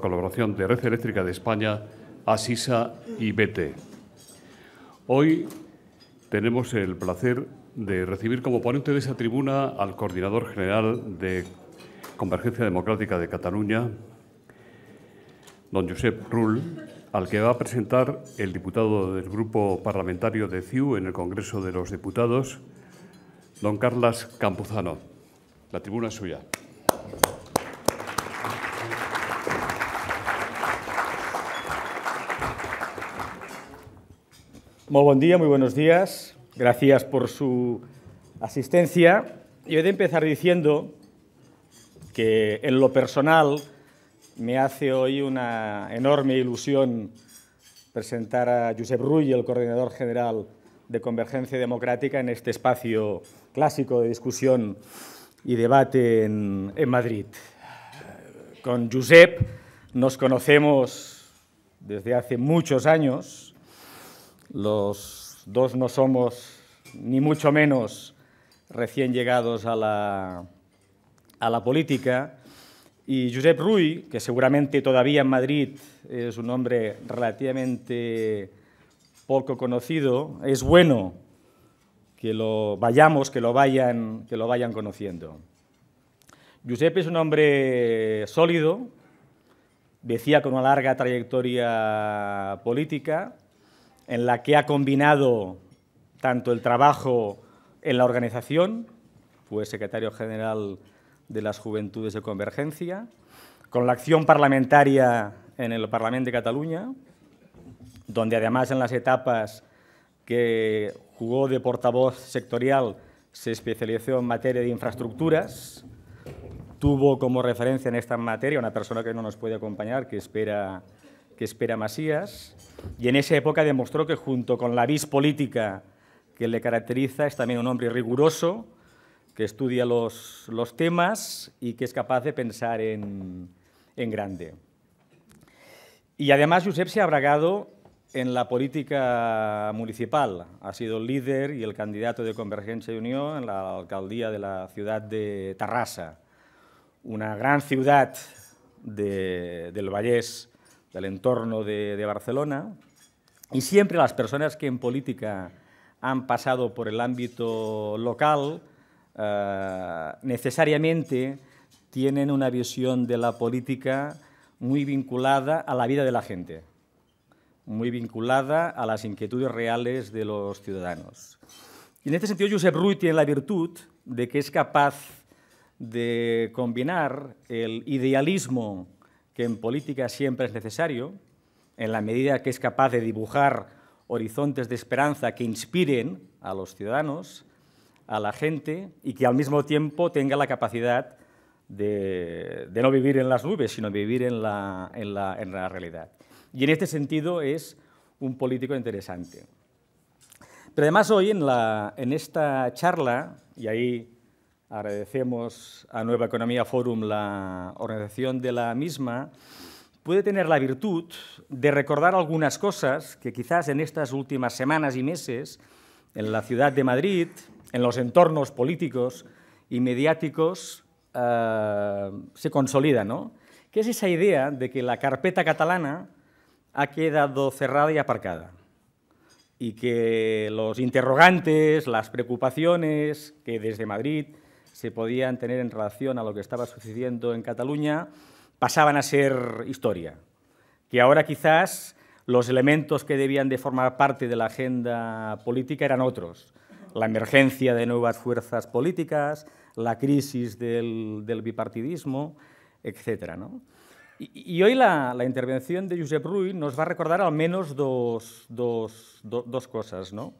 colaboración de Red Eléctrica de España, Asisa y BT. Hoy tenemos el placer de recibir como ponente de esa tribuna al coordinador general de Convergencia Democrática de Cataluña, don Josep Rull, al que va a presentar el diputado del Grupo Parlamentario de CiU en el Congreso de los Diputados, don Carles Campuzano. La tribuna es suya. Muy buen día, muy buenos días. Gracias por su asistencia. Y he de empezar diciendo que en lo personal me hace hoy una enorme ilusión presentar a Josep Rull, el coordinador general de Convergencia Democrática, en este espacio clásico de discusión y debate en Madrid. Con Josep nos conocemos desde hace muchos años. Los dos no somos, ni mucho menos, recién llegados a la política. Y Josep Rull, que seguramente todavía en Madrid es un hombre relativamente poco conocido, es bueno que lo vayan conociendo. Josep es un hombre sólido, decía, con una larga trayectoria política, en la que ha combinado tanto el trabajo en la organización, fue secretario general de las Juventudes de Convergencia, con la acción parlamentaria en el Parlament de Cataluña, donde además en las etapas que jugó de portavoz sectorial se especializó en materia de infraestructuras, tuvo como referencia en esta materia una persona que no nos puede acompañar, que espera Masías, y en esa época demostró que junto con la vis política que le caracteriza es también un hombre riguroso, que estudia los temas y que es capaz de pensar en grande. Y además Josep se ha abragado en la política municipal, ha sido el líder y el candidato de Convergencia y Unió en la alcaldía de la ciudad de Terrassa, una gran ciudad del Vallès, del entorno de Barcelona, y siempre las personas que en política han pasado por el ámbito local necesariamente tienen una visión de la política muy vinculada a la vida de la gente, muy vinculada a las inquietudes reales de los ciudadanos. Y en este sentido, Josep Rull tiene la virtud de que es capaz de combinar el idealismo que en política siempre es necesario, en la medida que es capaz de dibujar horizontes de esperanza que inspiren a los ciudadanos, a la gente, y que al mismo tiempo tenga la capacidad de no vivir en las nubes, sino vivir en la realidad. Y en este sentido es un político interesante. Pero además hoy en esta charla, y ahí agradecemos a Nueva Economía Forum la organización de la misma, puede tener la virtud de recordar algunas cosas que quizás en estas últimas semanas y meses en la ciudad de Madrid, en los entornos políticos y mediáticos, se consolidan, ¿no? Que es esa idea de que la carpeta catalana ha quedado cerrada y aparcada, y que los interrogantes, las preocupaciones que desde Madrid se podían tener en relación a lo que estaba sucediendo en Cataluña pasaban a ser historia, que ahora quizás los elementos que debían de formar parte de la agenda política eran otros: la emergencia de nuevas fuerzas políticas, la crisis del bipartidismo, etc., ¿no? Y hoy la intervención de Josep Rull nos va a recordar al menos dos cosas, ¿no?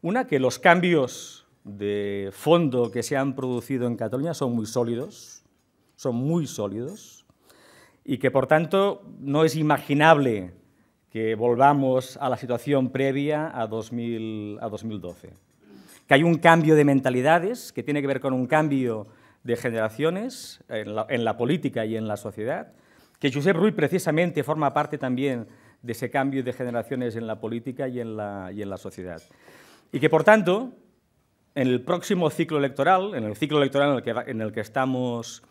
Una, que los cambios de fondo que se han producido en Cataluña son muy sólidos, y que, por tanto, no es imaginable que volvamos a la situación previa a 2012. Que hay un cambio de mentalidades que tiene que ver con un cambio de generaciones en la política y en la sociedad, que Josep Rull precisamente forma parte también de ese cambio de generaciones en la política y en la sociedad. Y que, por tanto, en el próximo ciclo electoral, en el ciclo electoral en el que estamos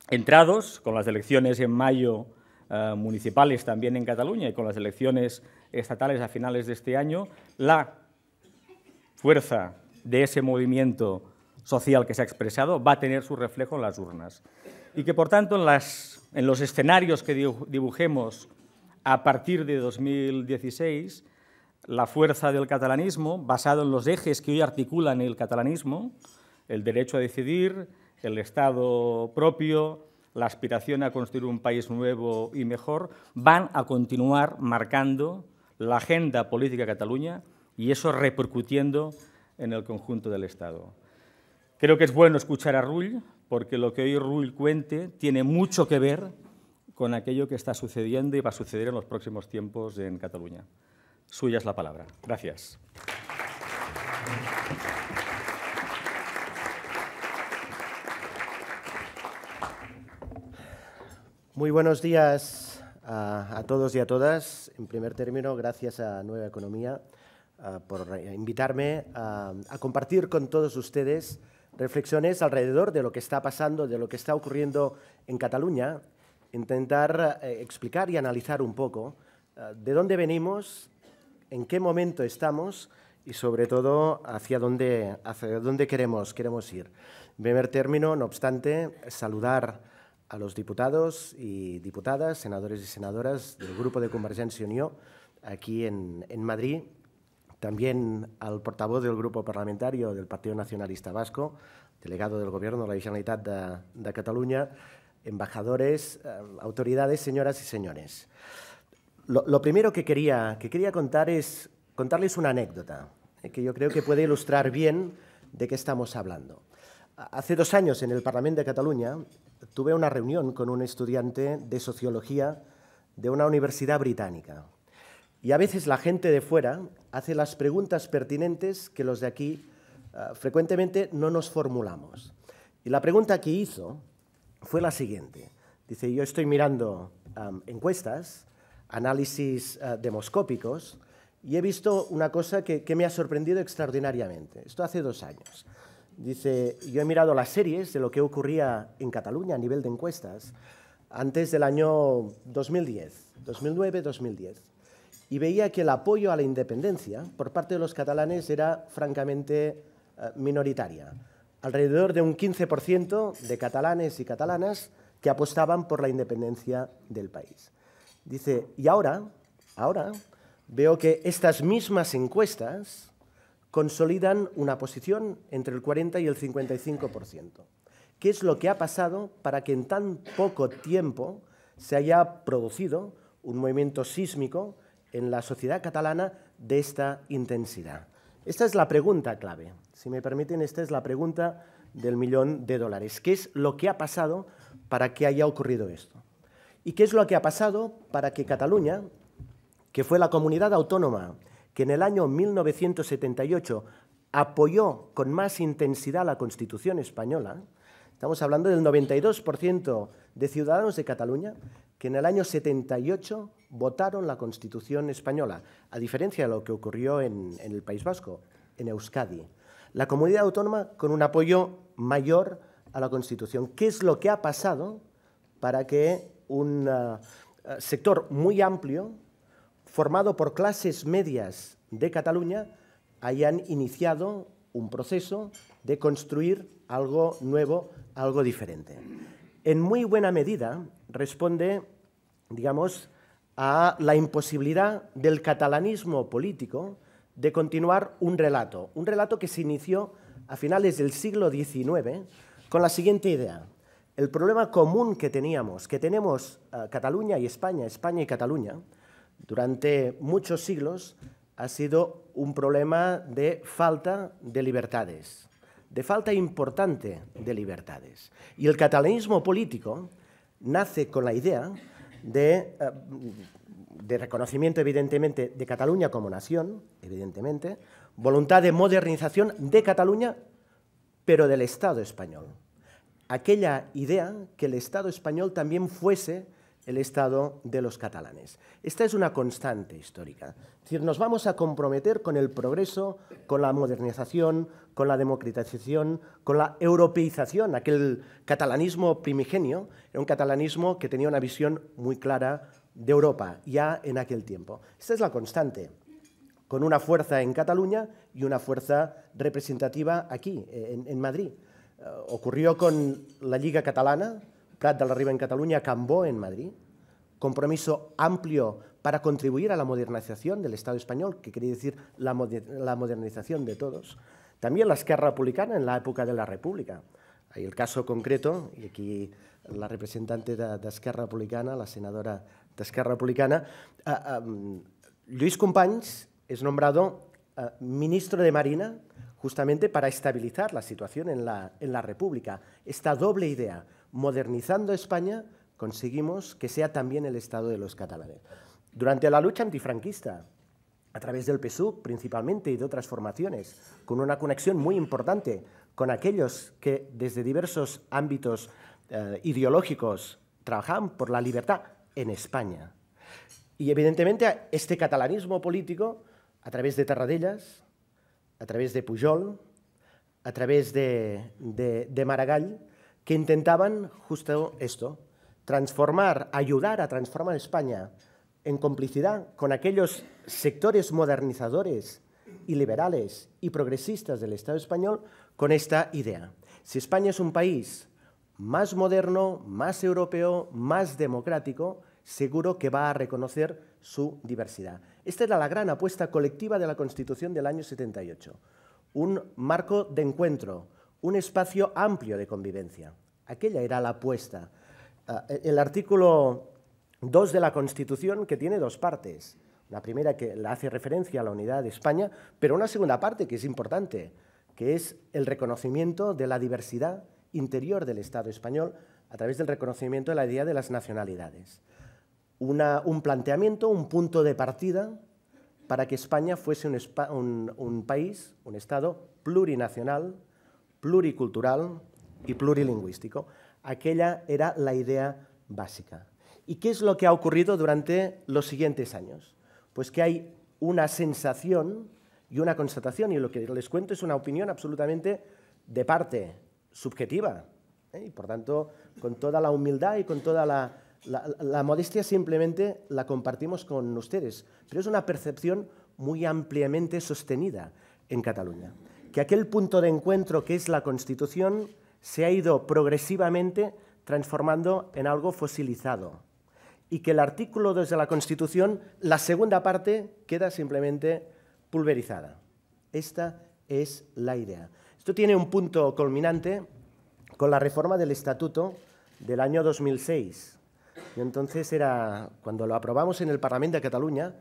entrados, con las elecciones en mayo municipales también en Cataluña y con las elecciones estatales a finales de este año, la fuerza de ese movimiento social que se ha expresado va a tener su reflejo en las urnas. Y que, por tanto, en los escenarios que dibujemos a partir de 2016, la fuerza del catalanismo, basado en los ejes que hoy articulan el catalanismo, el derecho a decidir, el Estado propio, la aspiración a construir un país nuevo y mejor, van a continuar marcando la agenda política de Cataluña y eso repercutiendo en el conjunto del Estado. Creo que es bueno escuchar a Rull, porque lo que hoy Rull cuente tiene mucho que ver con aquello que está sucediendo y va a suceder en los próximos tiempos en Cataluña. Suya es la palabra. Gracias. Muy buenos días a todos y a todas. En primer término, gracias a Nueva Economía por invitarme a compartir con todos ustedes reflexiones alrededor de lo que está pasando, de lo que está ocurriendo en Cataluña, intentar explicar y analizar un poco de dónde venimos, en qué momento estamos y, sobre todo, hacia dónde queremos ir. En primer término, no obstante, saludar a los diputados y diputadas, senadores y senadoras del Grupo de Convergencia y Unió aquí en Madrid, también al portavoz del Grupo Parlamentario del Partido Nacionalista Vasco, delegado del Gobierno de la Generalitat de Cataluña, embajadores, autoridades, señoras y señores. Lo primero que quería contar es contarles una anécdota que yo creo que puede ilustrar bien de qué estamos hablando. Hace 2 años, en el Parlamento de Cataluña, tuve una reunión con un estudiante de Sociología de una universidad británica. Y a veces la gente de fuera hace las preguntas pertinentes que los de aquí frecuentemente no nos formulamos. Y la pregunta que hizo fue la siguiente. Dice, yo estoy mirando encuestas, análisis demoscópicos, y he visto una cosa que me ha sorprendido extraordinariamente. Esto hace 2 años. Dice, yo he mirado las series de lo que ocurría en Cataluña a nivel de encuestas antes del año 2010, 2009-2010, y veía que el apoyo a la independencia por parte de los catalanes era francamente minoritaria. Alrededor de un 15% de catalanes y catalanas que apostaban por la independencia del país. Dice, y ahora veo que estas mismas encuestas consolidan una posición entre el 40 y el 55%. ¿Qué es lo que ha pasado para que en tan poco tiempo se haya producido un movimiento sísmico en la sociedad catalana de esta intensidad? Esta es la pregunta clave. Si me permiten, esta es la pregunta del $1.000.000. ¿Qué es lo que ha pasado para que haya ocurrido esto? ¿Y qué es lo que ha pasado para que Cataluña, que fue la comunidad autónoma que en el año 1978 apoyó con más intensidad la Constitución española, estamos hablando del 92% de ciudadanos de Cataluña que en el año 78 votaron la Constitución española, a diferencia de lo que ocurrió en el País Vasco, en Euskadi. La comunidad autónoma con un apoyo mayor a la Constitución. ¿Qué es lo que ha pasado para que un sector muy amplio, formado por clases medias de Cataluña, hayan iniciado un proceso de construir algo nuevo, algo diferente? En muy buena medida responde, digamos, a la imposibilidad del catalanismo político de continuar un relato que se inició a finales del siglo XIX con la siguiente idea. El problema común que tenemos Cataluña y España, España y Cataluña, durante muchos siglos ha sido un problema de falta de libertades, de falta importante de libertades. Y el catalanismo político nace con la idea de reconocimiento, evidentemente, de Cataluña como nación, evidentemente, voluntad de modernización de Cataluña, pero del Estado español. Aquella idea que el Estado español también fuese el estado de los catalanes. Esta es una constante histórica. Es decir, nos vamos a comprometer con el progreso, con la modernización, con la democratización, con la europeización. Aquel catalanismo primigenio era un catalanismo que tenía una visión muy clara de Europa ya en aquel tiempo. Esta es la constante, con una fuerza en Cataluña y una fuerza representativa aquí, en Madrid. Ocurrió con la Lliga Catalana, Prat de la Riba en Cataluña, Cambó en Madrid, compromiso amplio para contribuir a la modernización del Estado español, que quiere decir la modernización de todos. También la Esquerra Republicana en la época de la República. Hay el caso concreto, y aquí la representante de Esquerra Republicana, la senadora de Esquerra Republicana, Lluís Companys es nombrado ministro de Marina justamente para estabilizar la situación en la República. Esta doble idea, modernizando España, conseguimos que sea también el Estado de los catalanes. Durante la lucha antifranquista, a través del PSUV principalmente y de otras formaciones, con una conexión muy importante con aquellos que desde diversos ámbitos ideológicos trabajaban por la libertad en España. Y evidentemente este catalanismo político, a través de Tarradellas, a través de Pujol, a través de Maragall, que intentaban justo esto, ayudar a transformar España en complicidad con aquellos sectores modernizadores y liberales y progresistas del Estado español con esta idea. Si España es un país más moderno, más europeo, más democrático, seguro que va a reconocer su diversidad. Esta era la gran apuesta colectiva de la Constitución del año 78. Un marco de encuentro, un espacio amplio de convivencia. Aquella era la apuesta. El artículo 2 de la Constitución, que tiene dos partes. La primera que le hace referencia a la unidad de España, pero una segunda parte que es importante, que es el reconocimiento de la diversidad interior del Estado español a través del reconocimiento de la idea de las nacionalidades. Un planteamiento, un punto de partida para que España fuese un país, un Estado plurinacional, pluricultural y plurilingüístico. Aquella era la idea básica. ¿Y qué es lo que ha ocurrido durante los siguientes años? Pues que hay una sensación y una constatación, y lo que les cuento es una opinión absolutamente de parte, subjetiva, y por tanto, con toda la humildad y con toda la modestia simplemente la compartimos con ustedes, pero es una percepción muy ampliamente sostenida en Cataluña, que aquel punto de encuentro que es la Constitución se ha ido progresivamente transformando en algo fosilizado y que el artículo 2 de la Constitución, la segunda parte, queda simplemente pulverizada. Esta es la idea. Esto tiene un punto culminante con la reforma del Estatuto del año 2006. Y entonces cuando lo aprobamos en el Parlamento de Cataluña,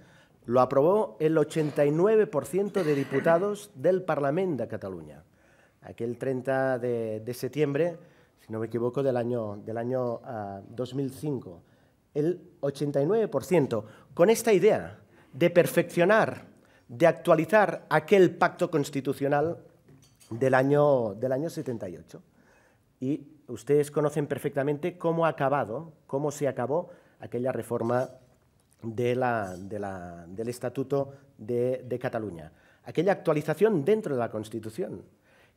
lo aprobó el 89% de diputados del Parlamento de Cataluña. Aquel 30 de septiembre, si no me equivoco, del año 2005. El 89%, con esta idea de perfeccionar, de actualizar aquel pacto constitucional del año 78. Y ustedes conocen perfectamente cómo se acabó aquella reforma del Estatuto de Cataluña. Aquella actualización dentro de la Constitución.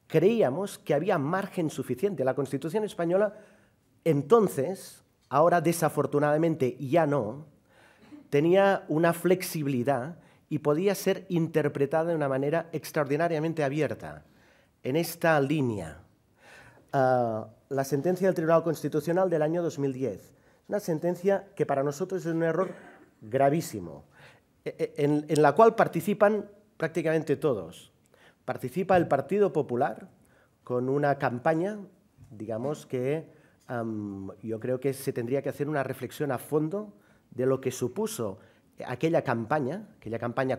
Creíamos que había margen suficiente. La Constitución española, entonces, ahora desafortunadamente ya no, tenía una flexibilidad y podía ser interpretada de una manera extraordinariamente abierta en esta línea. La sentencia del Tribunal Constitucional del año 2010. Una sentencia que para nosotros es un error gravísimo, en la cual participan prácticamente todos. Participa el Partido Popular con una campaña, digamos que yo creo que se tendría que hacer una reflexión a fondo de lo que supuso aquella campaña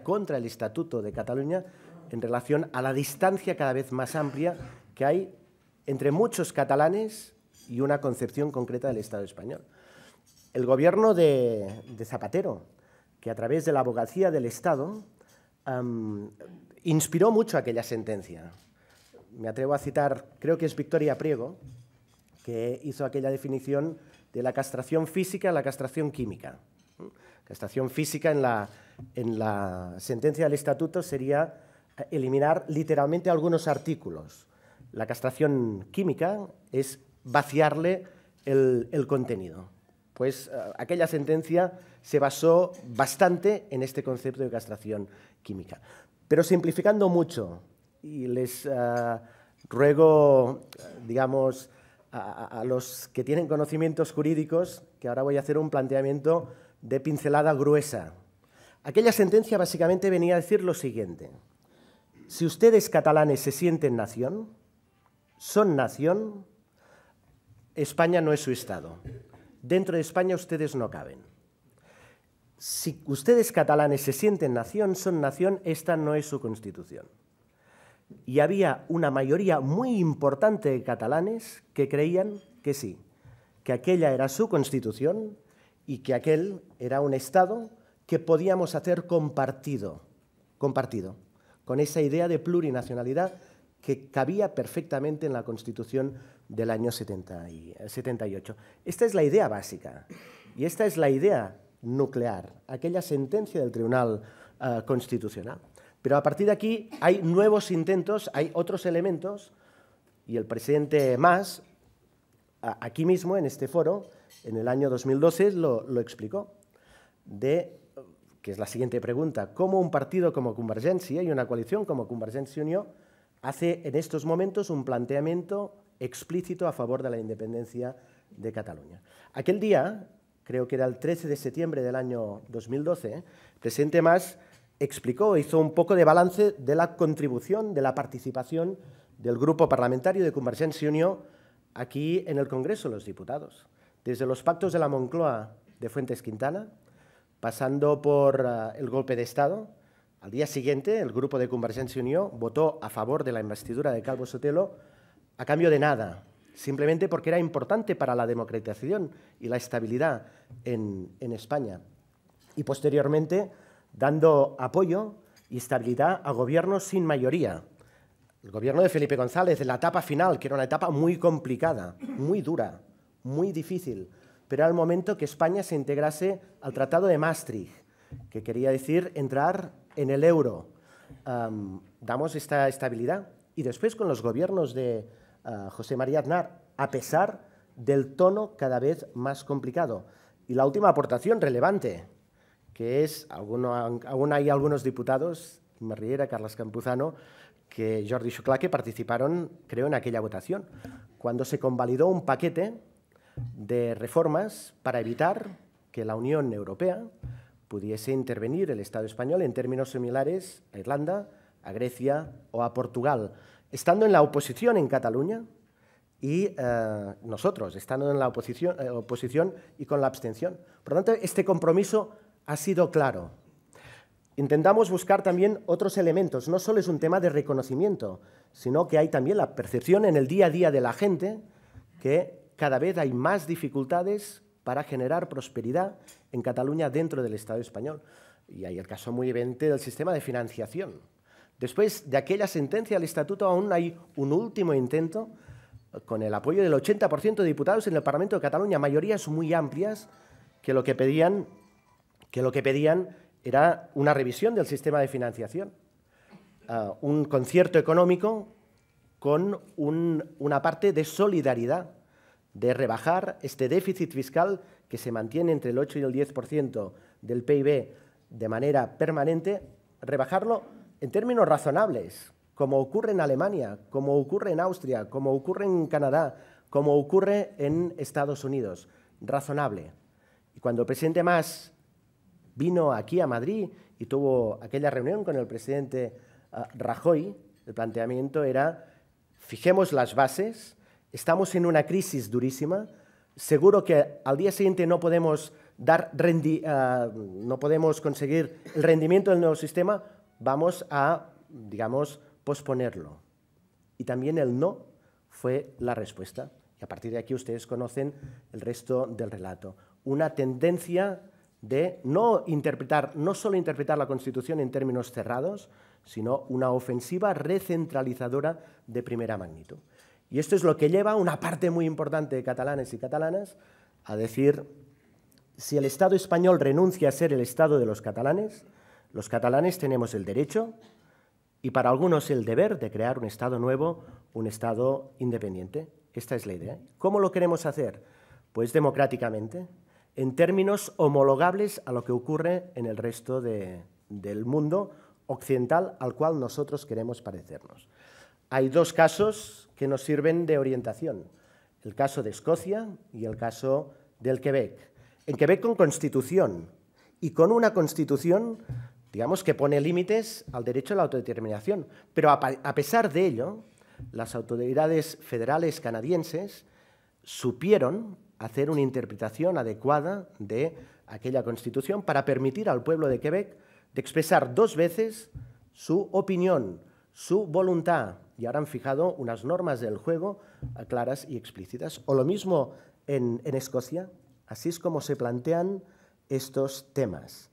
contra el Estatuto de Cataluña en relación a la distancia cada vez más amplia que hay entre muchos catalanes y una concepción concreta del Estado español. El gobierno de Zapatero, que a través de la abogacía del Estado inspiró mucho aquella sentencia. Me atrevo a citar, creo que es Victoria Priego, que hizo aquella definición de la castración física a la castración química. Castración física en la sentencia del estatuto sería eliminar literalmente algunos artículos. La castración química es vaciarle el contenido. Pues aquella sentencia se basó bastante en este concepto de castración química. Pero simplificando mucho, y les ruego, digamos, a los que tienen conocimientos jurídicos, que ahora voy a hacer un planteamiento de pincelada gruesa. Aquella sentencia básicamente venía a decir lo siguiente: si ustedes catalanes se sienten nación, son nación, España no es su Estado. Dentro de España ustedes no caben. Si ustedes catalanes se sienten nación, son nación, esta no es su Constitución. Y había una mayoría muy importante de catalanes que creían que sí, que aquella era su Constitución y que aquel era un Estado que podíamos hacer compartido, con esa idea de plurinacionalidad que cabía perfectamente en la Constitución del año 78. Esta es la idea básica y esta es la idea nuclear, aquella sentencia del Tribunal Constitucional. Pero a partir de aquí hay nuevos intentos, hay otros elementos, y el presidente Mas, aquí mismo en este foro, en el año 2012, lo explicó, que es la siguiente pregunta: ¿cómo un partido como Convergencia y una coalición como Convergencia y Unió hace en estos momentos un planteamiento explícito a favor de la independencia de Cataluña? Aquel día, creo que era el 13 de septiembre del año 2012, el presidente Mas explicó, hizo un poco de balance de la contribución, de la participación del grupo parlamentario de Convergencia y Unió aquí en el Congreso de los Diputados. Desde los pactos de la Moncloa de Fuentes Quintana, pasando por el golpe de Estado, al día siguiente el grupo de Convergencia y Unió votó a favor de la investidura de Calvo Sotelo a cambio de nada, simplemente porque era importante para la democratización y la estabilidad en España. Y posteriormente, dando apoyo y estabilidad a gobiernos sin mayoría. El gobierno de Felipe González, en la etapa final, que era una etapa muy complicada, muy dura, muy difícil, pero era el momento que España se integrase al Tratado de Maastricht, que quería decir entrar en el euro. Damos esta estabilidad. Y después con los gobiernos de José María Aznar, a pesar del tono cada vez más complicado. Y la última aportación relevante, que es, aún hay algunos diputados, Imma Riera, Carles Campuzano, que Jordi Xuclà, que participaron, creo, en aquella votación, cuando se convalidó un paquete de reformas para evitar que la Unión Europea pudiese intervenir el Estado español en términos similares a Irlanda, a Grecia o a Portugal, estando en la oposición en Cataluña y nosotros, estando en la oposición y con la abstención. Por lo tanto, este compromiso ha sido claro. Intentamos buscar también otros elementos. No solo es un tema de reconocimiento, sino que hay también la percepción en el día a día de la gente que cada vez hay más dificultades para generar prosperidad en Cataluña dentro del Estado español. Y hay el caso muy evidente del sistema de financiación. Después de aquella sentencia del Estatuto aún hay un último intento con el apoyo del 80% de diputados en el Parlamento de Cataluña, mayorías muy amplias que lo que pedían era una revisión del sistema de financiación, un concierto económico con una parte de solidaridad, de rebajar este déficit fiscal que se mantiene entre el 8 y el 10% del PIB de manera permanente, rebajarlo en términos razonables, como ocurre en Alemania, como ocurre en Austria, como ocurre en Canadá, como ocurre en Estados Unidos, razonable. Y cuando el presidente Mas vino aquí a Madrid y tuvo aquella reunión con el presidente Rajoy, el planteamiento era: fijemos las bases, estamos en una crisis durísima, seguro que al día siguiente no podemos conseguir el rendimiento del nuevo sistema, vamos a, digamos, posponerlo. Y también el no fue la respuesta. Y a partir de aquí ustedes conocen el resto del relato. Una tendencia de no solo interpretar la Constitución en términos cerrados, sino una ofensiva recentralizadora de primera magnitud. Y esto es lo que lleva a una parte muy importante de catalanes y catalanas a decir, si el Estado español renuncia a ser el Estado de los catalanes tenemos el derecho y para algunos el deber de crear un Estado nuevo, un Estado independiente. Esta es la idea. ¿Cómo lo queremos hacer? Pues democráticamente, en términos homologables a lo que ocurre en el resto del mundo occidental al cual nosotros queremos parecernos. Hay dos casos que nos sirven de orientación, el caso de Escocia y el caso del Quebec. En Quebec con constitución y con una constitución, digamos, que pone límites al derecho a la autodeterminación, pero a pesar de ello, las autoridades federales canadienses supieron hacer una interpretación adecuada de aquella Constitución para permitir al pueblo de Quebec de expresar dos veces su opinión, su voluntad, y ahora han fijado unas normas del juego claras y explícitas. O lo mismo en Escocia, así es como se plantean estos temas.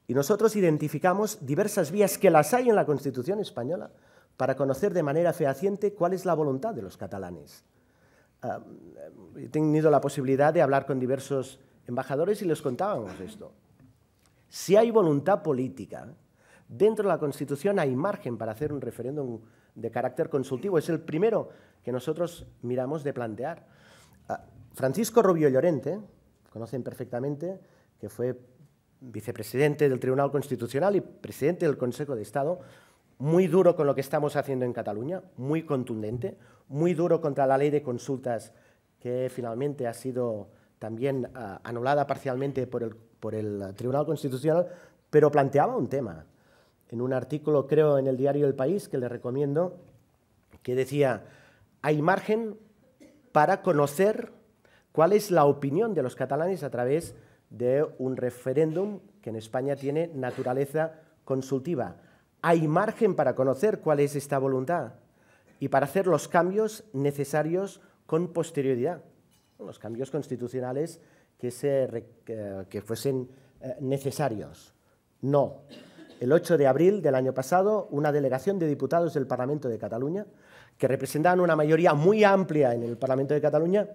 Y nosotros identificamos diversas vías que las hay en la Constitución española para conocer de manera fehaciente cuál es la voluntad de los catalanes. He tenido la posibilidad de hablar con diversos embajadores y les contábamos esto. Si hay voluntad política, dentro de la Constitución hay margen para hacer un referéndum de carácter consultivo. Es el primero que nosotros miramos de plantear. Francisco Rubio Llorente, conocen perfectamente, que fue vicepresidente del Tribunal Constitucional y presidente del Consejo de Estado, muy duro con lo que estamos haciendo en Cataluña, muy contundente, muy duro contra la ley de consultas que finalmente ha sido también anulada parcialmente por el Tribunal Constitucional, pero planteaba un tema. En un artículo, creo, en el diario El País, que le recomiendo, que decía, hay margen para conocer cuál es la opinión de los catalanes a través de un referéndum que en España tiene naturaleza consultiva. Hay margen para conocer cuál es esta voluntad y para hacer los cambios necesarios con posterioridad, los cambios constitucionales que fuesen necesarios. No. El 8 de abril del año pasado, una delegación de diputados del Parlamento de Cataluña, que representaban una mayoría muy amplia en el Parlamento de Cataluña,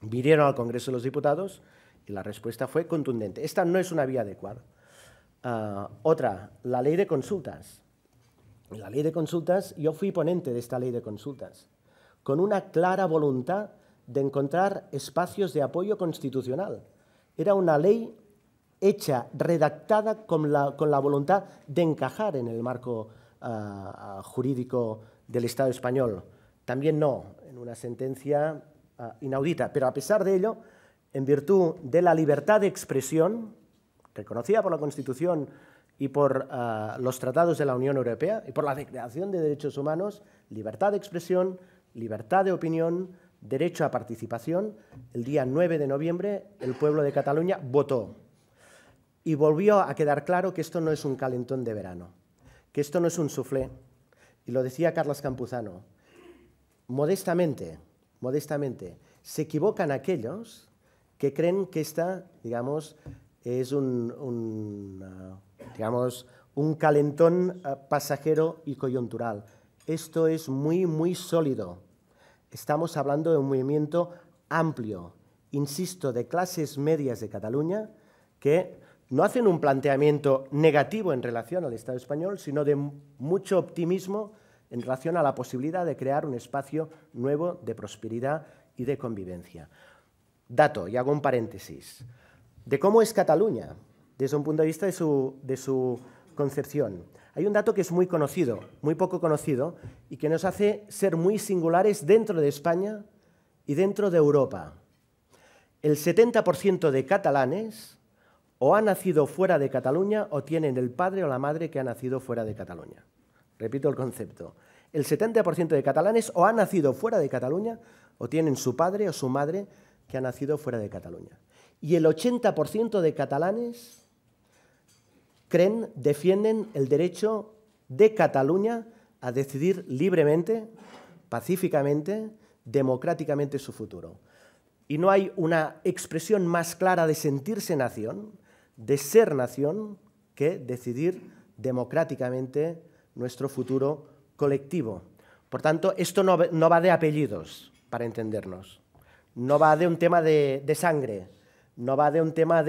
vinieron al Congreso de los Diputados y la respuesta fue contundente. Esta no es una vía adecuada. Otra, la ley de consultas. La ley de consultas, yo fui ponente de esta ley de consultas, con una clara voluntad de encontrar espacios de apoyo constitucional. Era una ley hecha, redactada con la voluntad de encajar en el marco jurídico del Estado español. También no, en una sentencia inaudita, pero a pesar de ello, en virtud de la libertad de expresión, reconocida por la Constitución y por los tratados de la Unión Europea y por la Declaración de Derechos Humanos, libertad de expresión, libertad de opinión, derecho a participación, el día 9 de noviembre el pueblo de Cataluña votó. Y volvió a quedar claro que esto no es un calentón de verano, que esto no es un soufflé. Y lo decía Carlos Campuzano, modestamente, se equivocan aquellos que creen que esta, digamos, es un calentón pasajero y coyuntural. Esto es muy, muy sólido. Estamos hablando de un movimiento amplio, insisto, de clases medias de Cataluña que no hacen un planteamiento negativo en relación al Estado español, sino de mucho optimismo en relación a la posibilidad de crear un espacio nuevo de prosperidad y de convivencia. Dato, y hago un paréntesis, de cómo es Cataluña desde un punto de vista de su concepción. Hay un dato que es muy conocido, muy poco conocido, y que nos hace ser muy singulares dentro de España y dentro de Europa. El 70% de catalanes o han nacido fuera de Cataluña o tienen el padre o la madre que ha nacido fuera de Cataluña. Repito el concepto. El 70% de catalanes o han nacido fuera de Cataluña o tienen su padre o su madre que ha nacido fuera de Cataluña. Y el 80% de catalanes defienden el derecho de Cataluña a decidir libremente, pacíficamente, democráticamente su futuro. Y no hay una expresión más clara de sentirse nación, de ser nación, que decidir democráticamente nuestro futuro colectivo. Por tanto, esto no va de apellidos, para entendernos. no va de un tema de sangre, no va de un tema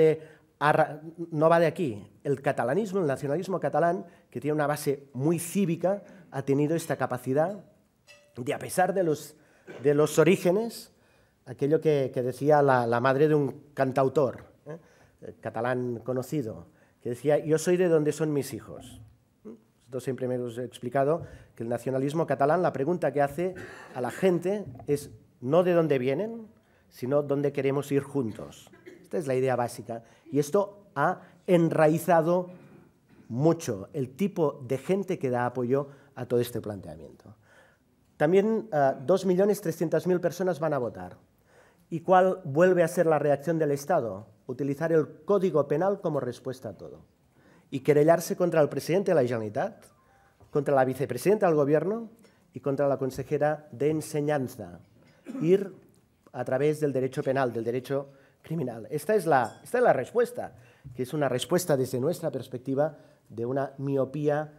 no va de aquí. El catalanismo, el nacionalismo catalán, que tiene una base muy cívica, ha tenido esta capacidad de, a pesar de los orígenes, aquello que decía la madre de un cantautor catalán conocido, que decía: yo soy de donde son mis hijos. Esto siempre me os he explicado que el nacionalismo catalán, la pregunta que hace a la gente es no de dónde vienen, sino dónde queremos ir juntos. Esta es la idea básica. Y esto ha enraizado mucho el tipo de gente que da apoyo a todo este planteamiento. También 2.300.000 personas van a votar. ¿Y cuál vuelve a ser la reacción del Estado? Utilizar el Código Penal como respuesta a todo. Y querellarse contra el presidente de la Generalitat, contra la vicepresidenta del Gobierno y contra la consejera de Enseñanza. Ir a través del derecho penal, del derecho criminal. Esta es la respuesta, que es una respuesta desde nuestra perspectiva de una miopía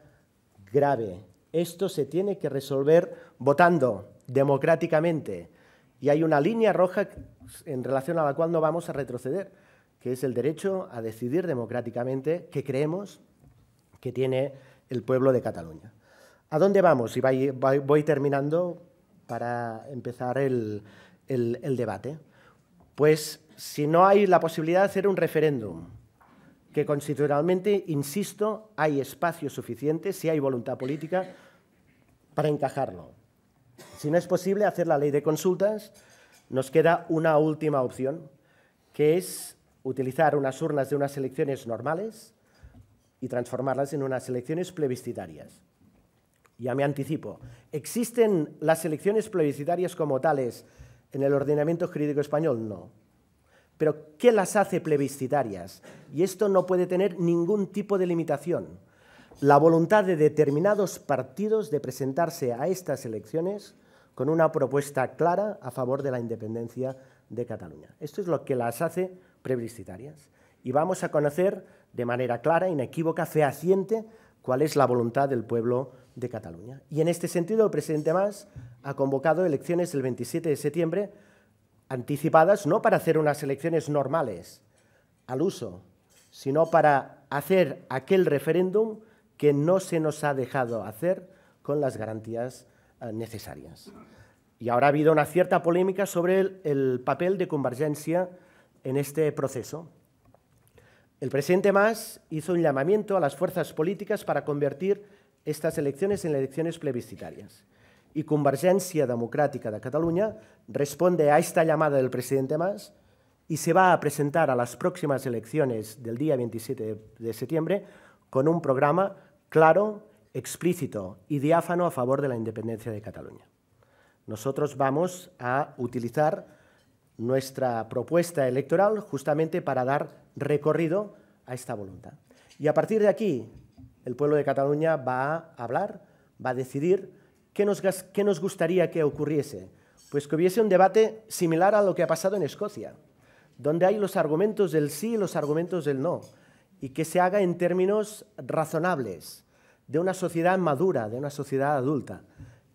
grave. Esto se tiene que resolver votando democráticamente. Y hay una línea roja en relación a la cual no vamos a retroceder, que es el derecho a decidir democráticamente que creemos que tiene el pueblo de Cataluña. ¿A dónde vamos? Y voy terminando para empezar el debate. Pues si no hay la posibilidad de hacer un referéndum, que constitucionalmente, insisto, hay espacio suficiente, si hay voluntad política, para encajarlo. Si no es posible hacer la ley de consultas, nos queda una última opción, que es utilizar unas urnas de unas elecciones normales y transformarlas en unas elecciones plebiscitarias. Ya me anticipo. ¿Existen las elecciones plebiscitarias como tales en el ordenamiento jurídico español? No. Pero ¿qué las hace plebiscitarias? Y esto no puede tener ningún tipo de limitación. La voluntad de determinados partidos de presentarse a estas elecciones con una propuesta clara a favor de la independencia de Cataluña. Esto es lo que las hace plebiscitarias. Y vamos a conocer de manera clara, inequívoca, fehaciente, cuál es la voluntad del pueblo de Cataluña. Y en este sentido, el presidente Mas ha convocado elecciones el 27 de septiembre, anticipadas no para hacer unas elecciones normales, al uso, sino para hacer aquel referéndum que no se nos ha dejado hacer con las garantías necesarias. Y ahora ha habido una cierta polémica sobre el papel de Convergència en este proceso. El presidente Mas hizo un llamamiento a las fuerzas políticas para convertir estas elecciones en elecciones plebiscitarias. Y Convergència Democràtica de Cataluña responde a esta llamada del presidente Mas y se va a presentar a las próximas elecciones del día 27 de septiembre con un programa claro, explícito y diáfano a favor de la independencia de Cataluña. Nosotros vamos a utilizar nuestra propuesta electoral justamente para dar recorrido a esta voluntad. Y a partir de aquí, el pueblo de Cataluña va a hablar, va a decidir qué nos gustaría que ocurriese. Pues que hubiese un debate similar a lo que ha pasado en Escocia, donde hay los argumentos del sí y los argumentos del no, y que se haga en términos razonables, de una sociedad madura, de una sociedad adulta.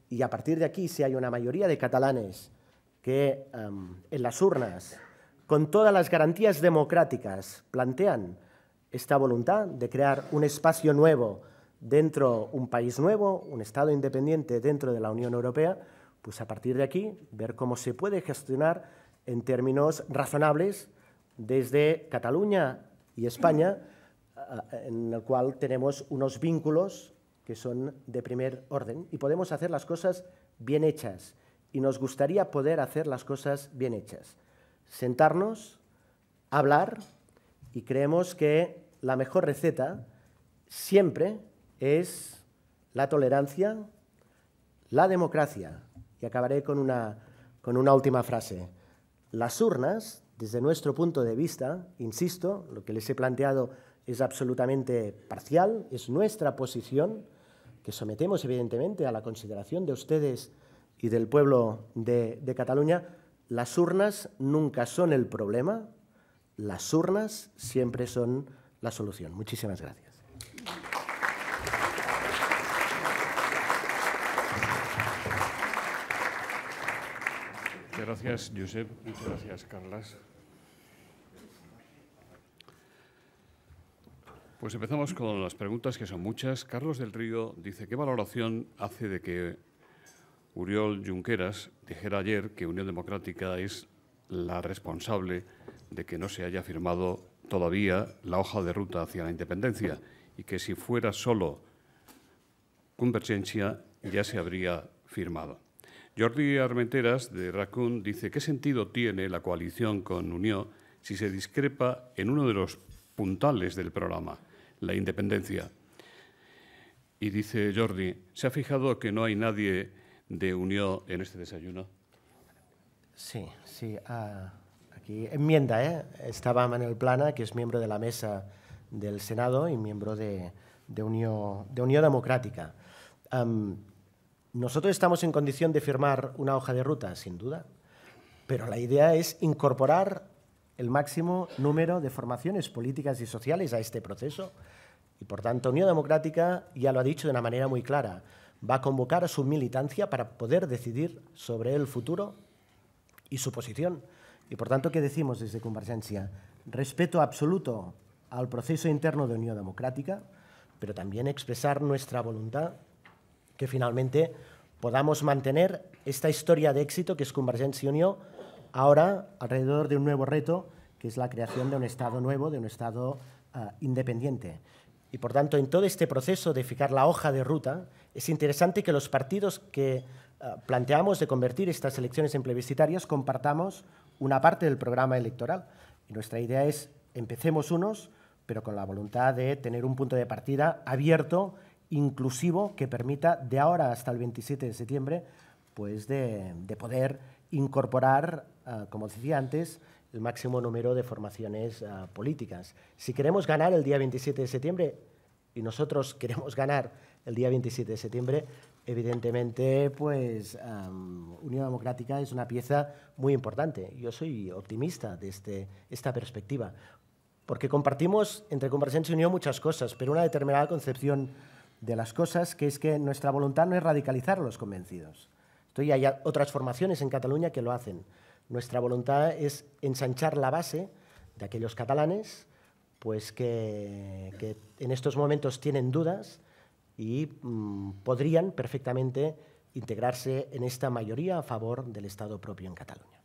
Y a partir de aquí, si hay una mayoría de catalanes que en las urnas, con todas las garantías democráticas, plantean esta voluntad de crear un espacio nuevo dentro, un país nuevo, un Estado independiente dentro de la Unión Europea, pues a partir de aquí, ver cómo se puede gestionar en términos razonables desde Cataluña y España, en el cual tenemos unos vínculos que son de primer orden y podemos hacer las cosas bien hechas. Y nos gustaría poder hacer las cosas bien hechas. Sentarnos, hablar, y creemos que la mejor receta siempre es la tolerancia, la democracia. Y acabaré con una última frase. Las urnas, desde nuestro punto de vista, insisto, lo que les he planteado es absolutamente parcial, es nuestra posición, que sometemos evidentemente a la consideración de ustedes y del pueblo de Cataluña. Las urnas nunca son el problema, las urnas siempre son la solución. Muchísimas gracias. Muchas gracias, Josep. Muchas gracias, Carlas. Pues empezamos con las preguntas, que son muchas. Carlos del Río dice, ¿qué valoración hace de que Oriol Junqueras dijera ayer que Unión Democrática es la responsable de que no se haya firmado todavía la hoja de ruta hacia la independencia y que si fuera solo Convergencia ya se habría firmado? Jordi Armenteras, de RACUN, dice, ¿qué sentido tiene la coalición con Unió si se discrepa en uno de los puntales del programa, la independencia? Y dice Jordi, ¿se ha fijado que no hay nadie de Unió en este desayuno? Sí. Aquí enmienda, Estaba Manuel Plana, que es miembro de la mesa del Senado y miembro de Unión Democrática. Nosotros estamos en condición de firmar una hoja de ruta, sin duda, pero la idea es incorporar el máximo número de formaciones políticas y sociales a este proceso. Y, por tanto, Unión Democrática ya lo ha dicho de una manera muy clara. Va a convocar a su militancia para poder decidir sobre el futuro y su posición. Y, por tanto, ¿qué decimos desde Convergencia? Respeto absoluto al proceso interno de Unión Democrática, pero también expresar nuestra voluntad que finalmente podamos mantener esta historia de éxito que es Convergencia y Unió, ahora alrededor de un nuevo reto, que es la creación de un Estado nuevo, de un Estado independiente. Y, por tanto, en todo este proceso de fijar la hoja de ruta, es interesante que los partidos que planteamos de convertir estas elecciones en plebiscitarias compartamos una parte del programa electoral. Y nuestra idea es, empecemos unos, pero con la voluntad de tener un punto de partida abierto, inclusivo, que permita, de ahora hasta el 27 de septiembre, pues de poder incorporar, como decía antes, el máximo número de formaciones políticas. Si queremos ganar el día 27 de septiembre, y nosotros queremos ganar el día 27 de septiembre, evidentemente, pues Unión Democrática es una pieza muy importante. Yo soy optimista desde esta perspectiva, porque compartimos entre Convergencia y Unió muchas cosas, pero una determinada concepción de las cosas, que es que nuestra voluntad no es radicalizar a los convencidos. Hay otras formaciones en Cataluña que lo hacen. Nuestra voluntad es ensanchar la base de aquellos catalanes pues que en estos momentos tienen dudas y podrían perfectamente integrarse en esta mayoría a favor del Estado propio en Cataluña.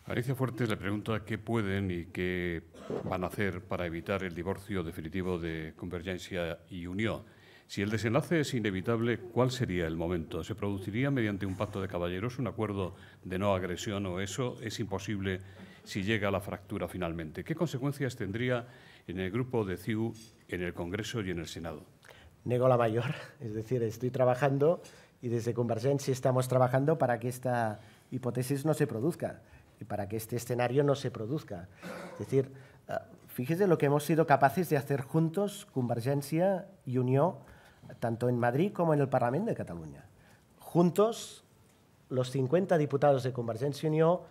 Alicia Fuertes le pregunta qué pueden y qué van a hacer para evitar el divorcio definitivo de Convergencia y Unió. Si el desenlace es inevitable, ¿cuál sería el momento? ¿Se produciría mediante un pacto de caballeros, un acuerdo de no agresión, o eso es imposible si llega a la fractura finalmente? ¿Qué consecuencias tendría en el grupo de CiU, en el Congreso y en el Senado? Nego la mayor, es decir, estoy trabajando y desde Convergencia estamos trabajando para que esta hipótesis no se produzca y para que este escenario no se produzca. Es decir, fíjese lo que hemos sido capaces de hacer juntos, Convergencia y Unió, tanto en Madrid como en el Parlamento de Cataluña. Juntos, los 50 diputados de Convergencia y Unió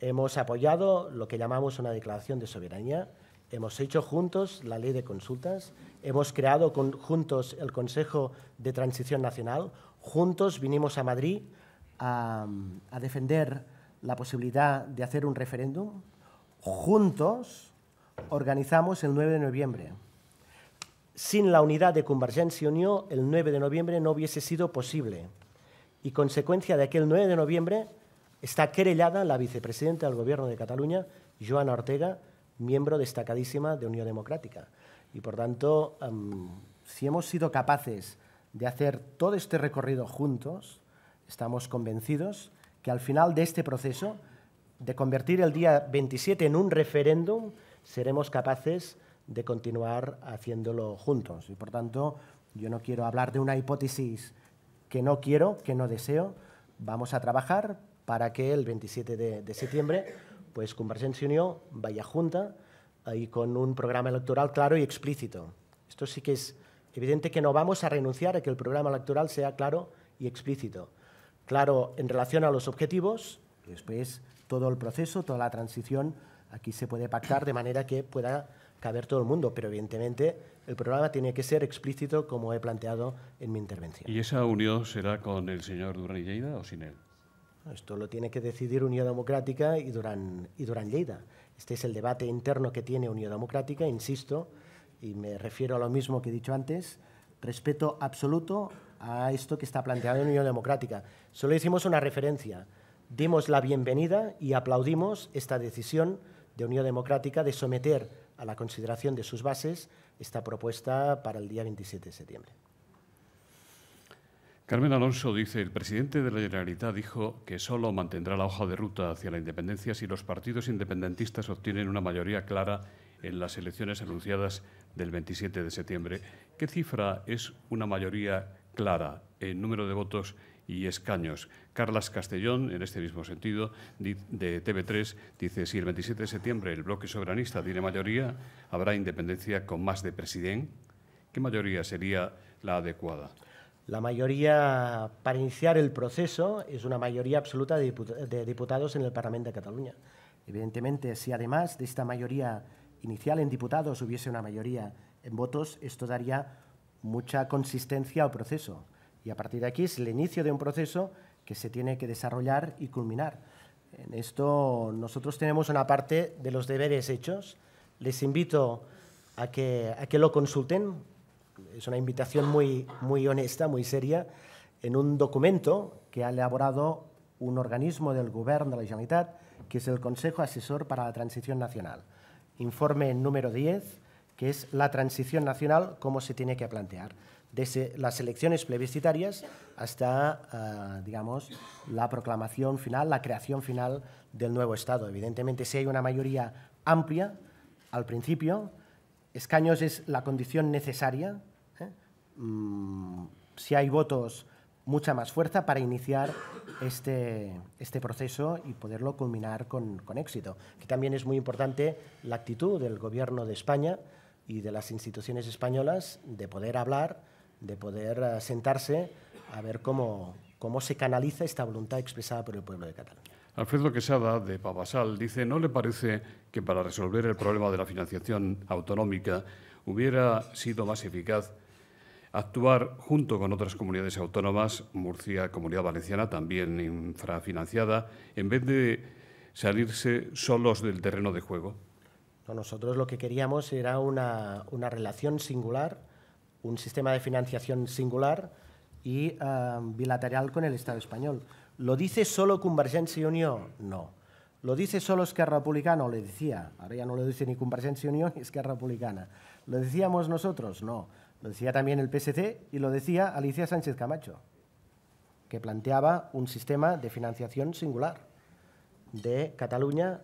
hemos apoyado lo que llamamos una declaración de soberanía, hemos hecho juntos la ley de consultas, hemos creado juntos el Consejo de Transición Nacional, juntos vinimos a Madrid a defender la posibilidad de hacer un referéndum, juntos organizamos el 9 de noviembre. Sin la unidad de Convergencia y Unió, el 9 de noviembre no hubiese sido posible. Y consecuencia de aquel 9 de noviembre está querellada la vicepresidenta del Gobierno de Cataluña, Joana Ortega, miembro destacadísima de Unión Democrática. Y, por tanto, si hemos sido capaces de hacer todo este recorrido juntos, estamos convencidos que al final de este proceso, de convertir el día 27 en un referéndum, seremos capaces de continuar haciéndolo juntos. Y, por tanto, yo no quiero hablar de una hipótesis que no quiero, que no deseo. Vamos a trabajar para que el 27 de septiembre, pues Convergencia y Unió vaya junta y con un programa electoral claro y explícito. Esto sí que es evidente que no vamos a renunciar a que el programa electoral sea claro y explícito. Claro en relación a los objetivos, y después todo el proceso, toda la transición, aquí se puede pactar de manera que pueda caber todo el mundo, pero evidentemente el programa tiene que ser explícito, como he planteado en mi intervención. ¿Y esa unión será con el señor Duran i Lleida o sin él? Esto lo tiene que decidir Unió Democràtica i Duran Lleida. Este es el debate interno que tiene Unió Democràtica, insisto, y me refiero a lo mismo que he dicho antes, respeto absoluto a esto que está planteado en Unión Democrática. Solo hicimos una referencia, dimos la bienvenida y aplaudimos esta decisión de Unión Democrática de someter a la consideración de sus bases esta propuesta para el día 27 de septiembre. Carmen Alonso dice, el presidente de la Generalitat dijo que solo mantendrá la hoja de ruta hacia la independencia si los partidos independentistas obtienen una mayoría clara en las elecciones anunciadas del 27 de septiembre. ¿Qué cifra es una mayoría clara en número de votos y escaños? Carlas Castellón, en este mismo sentido, de TV3, dice, si el 27 de septiembre el bloque soberanista tiene mayoría, habrá independencia con más de president. ¿Qué mayoría sería la adecuada? La mayoría para iniciar el proceso es una mayoría absoluta de diputados en el Parlamento de Cataluña. Evidentemente, si además de esta mayoría inicial en diputados hubiese una mayoría en votos, esto daría mucha consistencia al proceso. Y a partir de aquí es el inicio de un proceso que se tiene que desarrollar y culminar. En esto nosotros tenemos una parte de los deberes hechos. Les invito a que lo consulten. Es una invitación muy honesta, muy seria, en un documento que ha elaborado un organismo del Govern de la Generalitat, que es el Consejo Asesor para la Transición Nacional. Informe número 10, que es la transición nacional, cómo se tiene que plantear, desde las elecciones plebiscitarias hasta, digamos, la proclamación final, la creación final del nuevo Estado. Evidentemente, si hay una mayoría amplia, al principio, escaños es la condición necesaria. Si hay votos, mucha más fuerza para iniciar este proceso y poderlo culminar con éxito. Que también es muy importante la actitud del Gobierno de España y de las instituciones españolas de poder hablar, de poder sentarse a ver cómo se canaliza esta voluntad expresada por el pueblo de Cataluña. Alfredo Quesada, de Pavasal, dice, ¿no le parece que para resolver el problema de la financiación autonómica hubiera sido más eficaz actuar junto con otras comunidades autónomas, Murcia, Comunidad Valenciana, también infrafinanciada, en vez de salirse solos del terreno de juego? No, nosotros lo que queríamos era una relación singular, un sistema de financiación singular y bilateral con el Estado español. ¿Lo dice solo Convergència i Unió? No. ¿Lo dice solo Esquerra Republicana? Lo decía. Ahora ya no lo dice ni Convergència i Unió ni Esquerra Republicana. ¿Lo decíamos nosotros? No. Lo decía también el PSC y lo decía Alicia Sánchez Camacho, que planteaba un sistema de financiación singular de Cataluña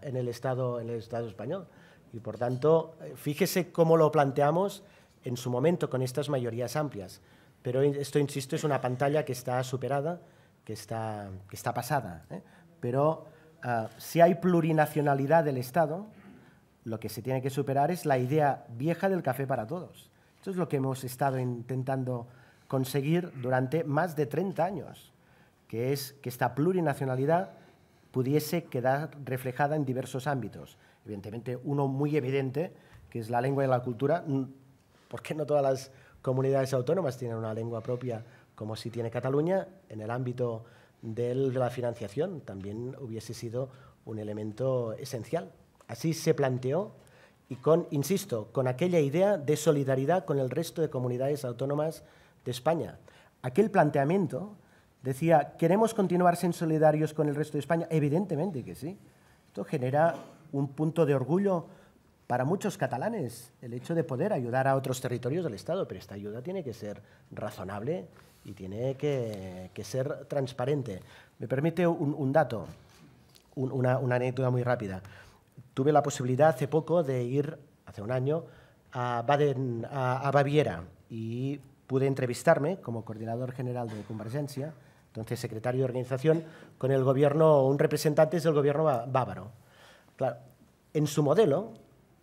en el Estado español. Y, por tanto, fíjese cómo lo planteamos en su momento con estas mayorías amplias. Pero esto, insisto, es una pantalla que está superada, que está pasada. Pero si hay plurinacionalidad del Estado, lo que se tiene que superar es la idea vieja del café para todos. Esto es lo que hemos estado intentando conseguir durante más de 30 años, que es que esta plurinacionalidad pudiese quedar reflejada en diversos ámbitos. Evidentemente, uno muy evidente, que es la lengua y la cultura, porque no todas las comunidades autónomas tienen una lengua propia como si tiene Cataluña. En el ámbito de la financiación también hubiese sido un elemento esencial. Así se planteó y insisto, con aquella idea de solidaridad con el resto de comunidades autónomas de España. Aquel planteamiento decía, ¿queremos continuar siendo solidarios con el resto de España? Evidentemente que sí. Esto genera un punto de orgullo para muchos catalanes, el hecho de poder ayudar a otros territorios del Estado, pero esta ayuda tiene que ser razonable y tiene que ser transparente. Me permite un dato, una anécdota muy rápida. Tuve la posibilidad hace poco de ir, hace un año, a Baviera y pude entrevistarme como coordinador general de Convergencia, entonces secretario de organización, con el gobierno, un representante del gobierno bávaro. Claro, en su modelo,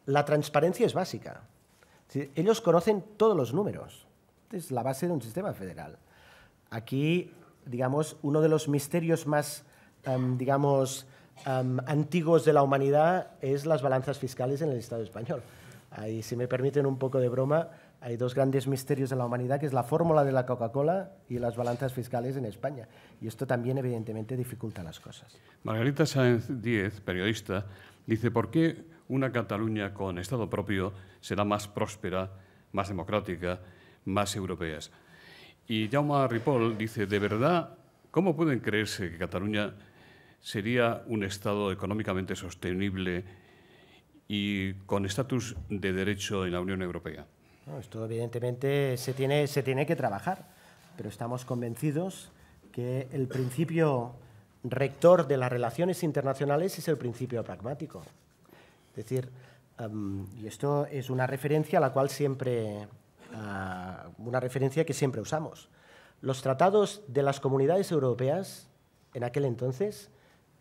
la transparencia es básica. Ellos conocen todos los números. Es la base de un sistema federal. Aquí, digamos, uno de los misterios más, antiguos de la humanidad es las balanzas fiscales en el Estado español. Ahí, si me permiten un poco de broma, hay dos grandes misterios de la humanidad, que es la fórmula de la Coca-Cola y las balanzas fiscales en España. Y esto también, evidentemente, dificulta las cosas. Margarita Sáenz Díez, periodista, dice: ¿por qué una Cataluña con Estado propio será más próspera, más democrática, más europea? Y Jaume Ripoll dice: ¿de verdad cómo pueden creerse que Cataluña sería un Estado económicamente sostenible y con estatus de derecho en la Unión Europea? No, esto evidentemente se tiene que trabajar, pero estamos convencidos que el principio rector de las relaciones internacionales es el principio pragmático. Es decir, y esto es una referencia a la cual una referencia que siempre usamos. Los tratados de las comunidades europeas, en aquel entonces,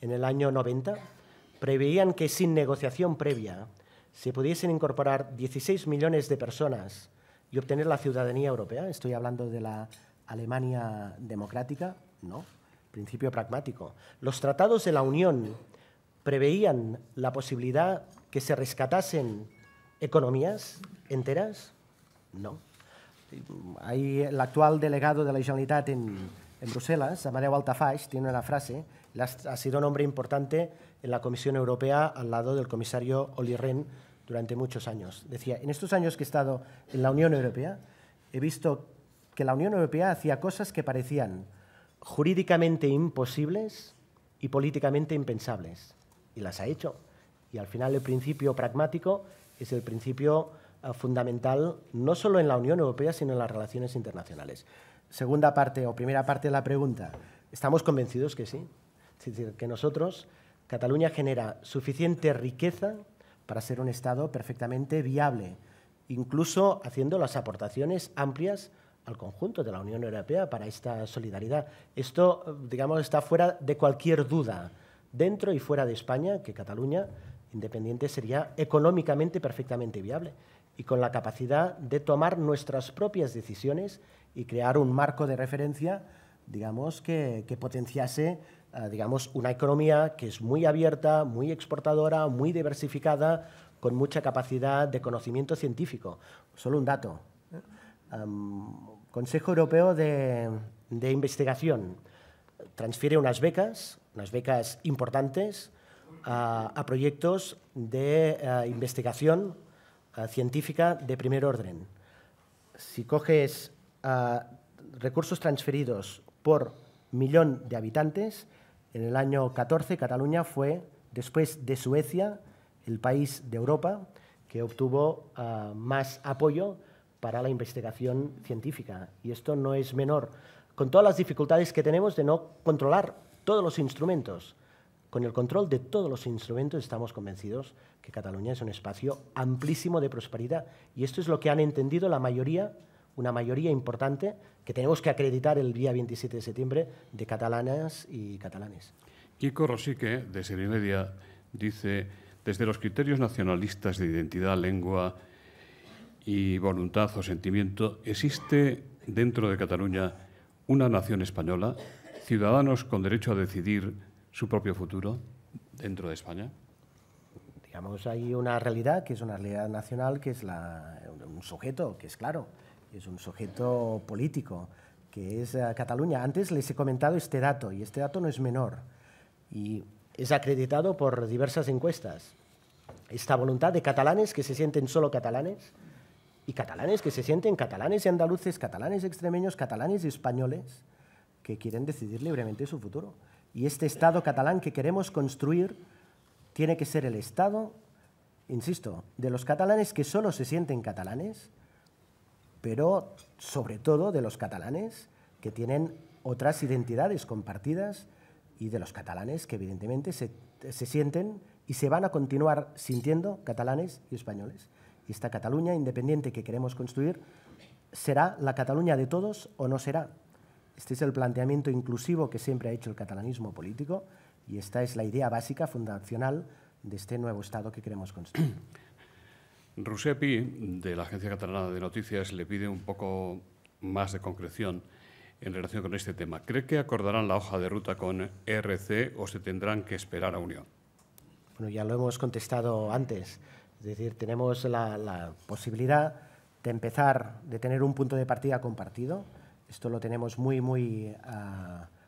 en el año 90, preveían que sin negociación previa se pudiesen incorporar 16 millones de personas y obtener la ciudadanía europea. Estoy hablando de la Alemania democrática. No, principio pragmático. Los tratados de la Unión preveían la posibilidad que se rescatasen economías enteras. No. Hay el actual delegado de la Generalitat en Bruselas, Amadeu Altafaj, tiene una frase: ha sido un hombre importante en la Comisión Europea al lado del comisario Olli Rehn durante muchos años. Decía: en estos años que he estado en la Unión Europea, he visto que la Unión Europea hacía cosas que parecían jurídicamente imposibles y políticamente impensables. Y las ha hecho. Y al final el principio pragmático es el principio fundamental no solo en la Unión Europea, sino en las relaciones internacionales. Segunda parte o primera parte de la pregunta. ¿Estamos convencidos que sí? Es decir, que nosotros, Cataluña genera suficiente riqueza para ser un Estado perfectamente viable, incluso haciendo las aportaciones amplias al conjunto de la Unión Europea para esta solidaridad. Esto, digamos, está fuera de cualquier duda, dentro y fuera de España, que Cataluña, independiente, sería económicamente perfectamente viable y con la capacidad de tomar nuestras propias decisiones y crear un marco de referencia, digamos, que potenciase, digamos, una economía que es muy abierta, muy exportadora, muy diversificada, con mucha capacidad de conocimiento científico. Solo un dato. Consejo Europeo de Investigación transfiere unas becas importantes a proyectos de investigación científica de primer orden. Si coges recursos transferidos por millón de habitantes, en el año 14 Cataluña fue, después de Suecia, el país de Europa que obtuvo más apoyo para la investigación científica. Y esto no es menor, con todas las dificultades que tenemos de no controlar todos los instrumentos. Con el control de todos los instrumentos estamos convencidos que Cataluña es un espacio amplísimo de prosperidad. Y esto es lo que han entendido la mayoría, una mayoría importante, que tenemos que acreditar el día 27 de septiembre, de catalanas y catalanes. Quico Rosique, de Serimedia, dice: desde los criterios nacionalistas de identidad, lengua y voluntad o sentimiento, ¿existe dentro de Cataluña una nación española, ciudadanos con derecho a decidir su propio futuro dentro de España? Digamos, hay una realidad que es una realidad nacional, que es un sujeto, que es claro, es un sujeto político, que es Cataluña. Antes les he comentado este dato, y este dato no es menor, y es acreditado por diversas encuestas. Esta voluntad de catalanes que se sienten solo catalanes, y catalanes que se sienten catalanes y andaluces, catalanes extremeños, catalanes y españoles, que quieren decidir libremente su futuro. Y este Estado catalán que queremos construir tiene que ser el Estado, insisto, de los catalanes que solo se sienten catalanes, pero sobre todo de los catalanes que tienen otras identidades compartidas y de los catalanes que evidentemente se sienten y se van a continuar sintiendo catalanes y españoles. Y esta Cataluña independiente que queremos construir, ¿será la Cataluña de todos o no será? Este es el planteamiento inclusivo que siempre ha hecho el catalanismo político y esta es la idea básica, fundacional, de este nuevo Estado que queremos construir. Rusepi, de la Agencia Catalana de Noticias, le pide un poco más de concreción en relación con este tema. ¿Cree que acordarán la hoja de ruta con ERC o se tendrán que esperar a Unión? Bueno, ya lo hemos contestado antes. Es decir, tenemos la posibilidad de tener un punto de partida compartido. Esto lo tenemos muy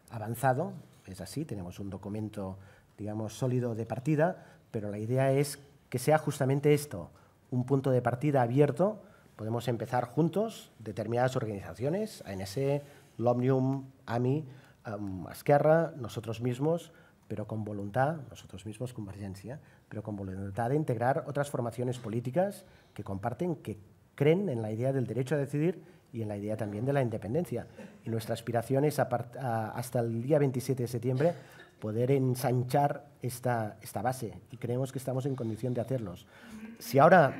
avanzado, es así, tenemos un documento, digamos, sólido de partida, pero la idea es que sea justamente esto, un punto de partida abierto. Podemos empezar juntos, determinadas organizaciones, ANC, l'Òmnium, AMI, Esquerra, nosotros mismos, pero con voluntad, nosotros mismos, Convergencia, pero con voluntad de integrar otras formaciones políticas que comparten, que creen en la idea del derecho a decidir y en la idea también de la independencia. Y nuestra aspiración es, hasta el día 27 de septiembre, poder ensanchar esta base, y creemos que estamos en condición de hacerlos. Si ahora,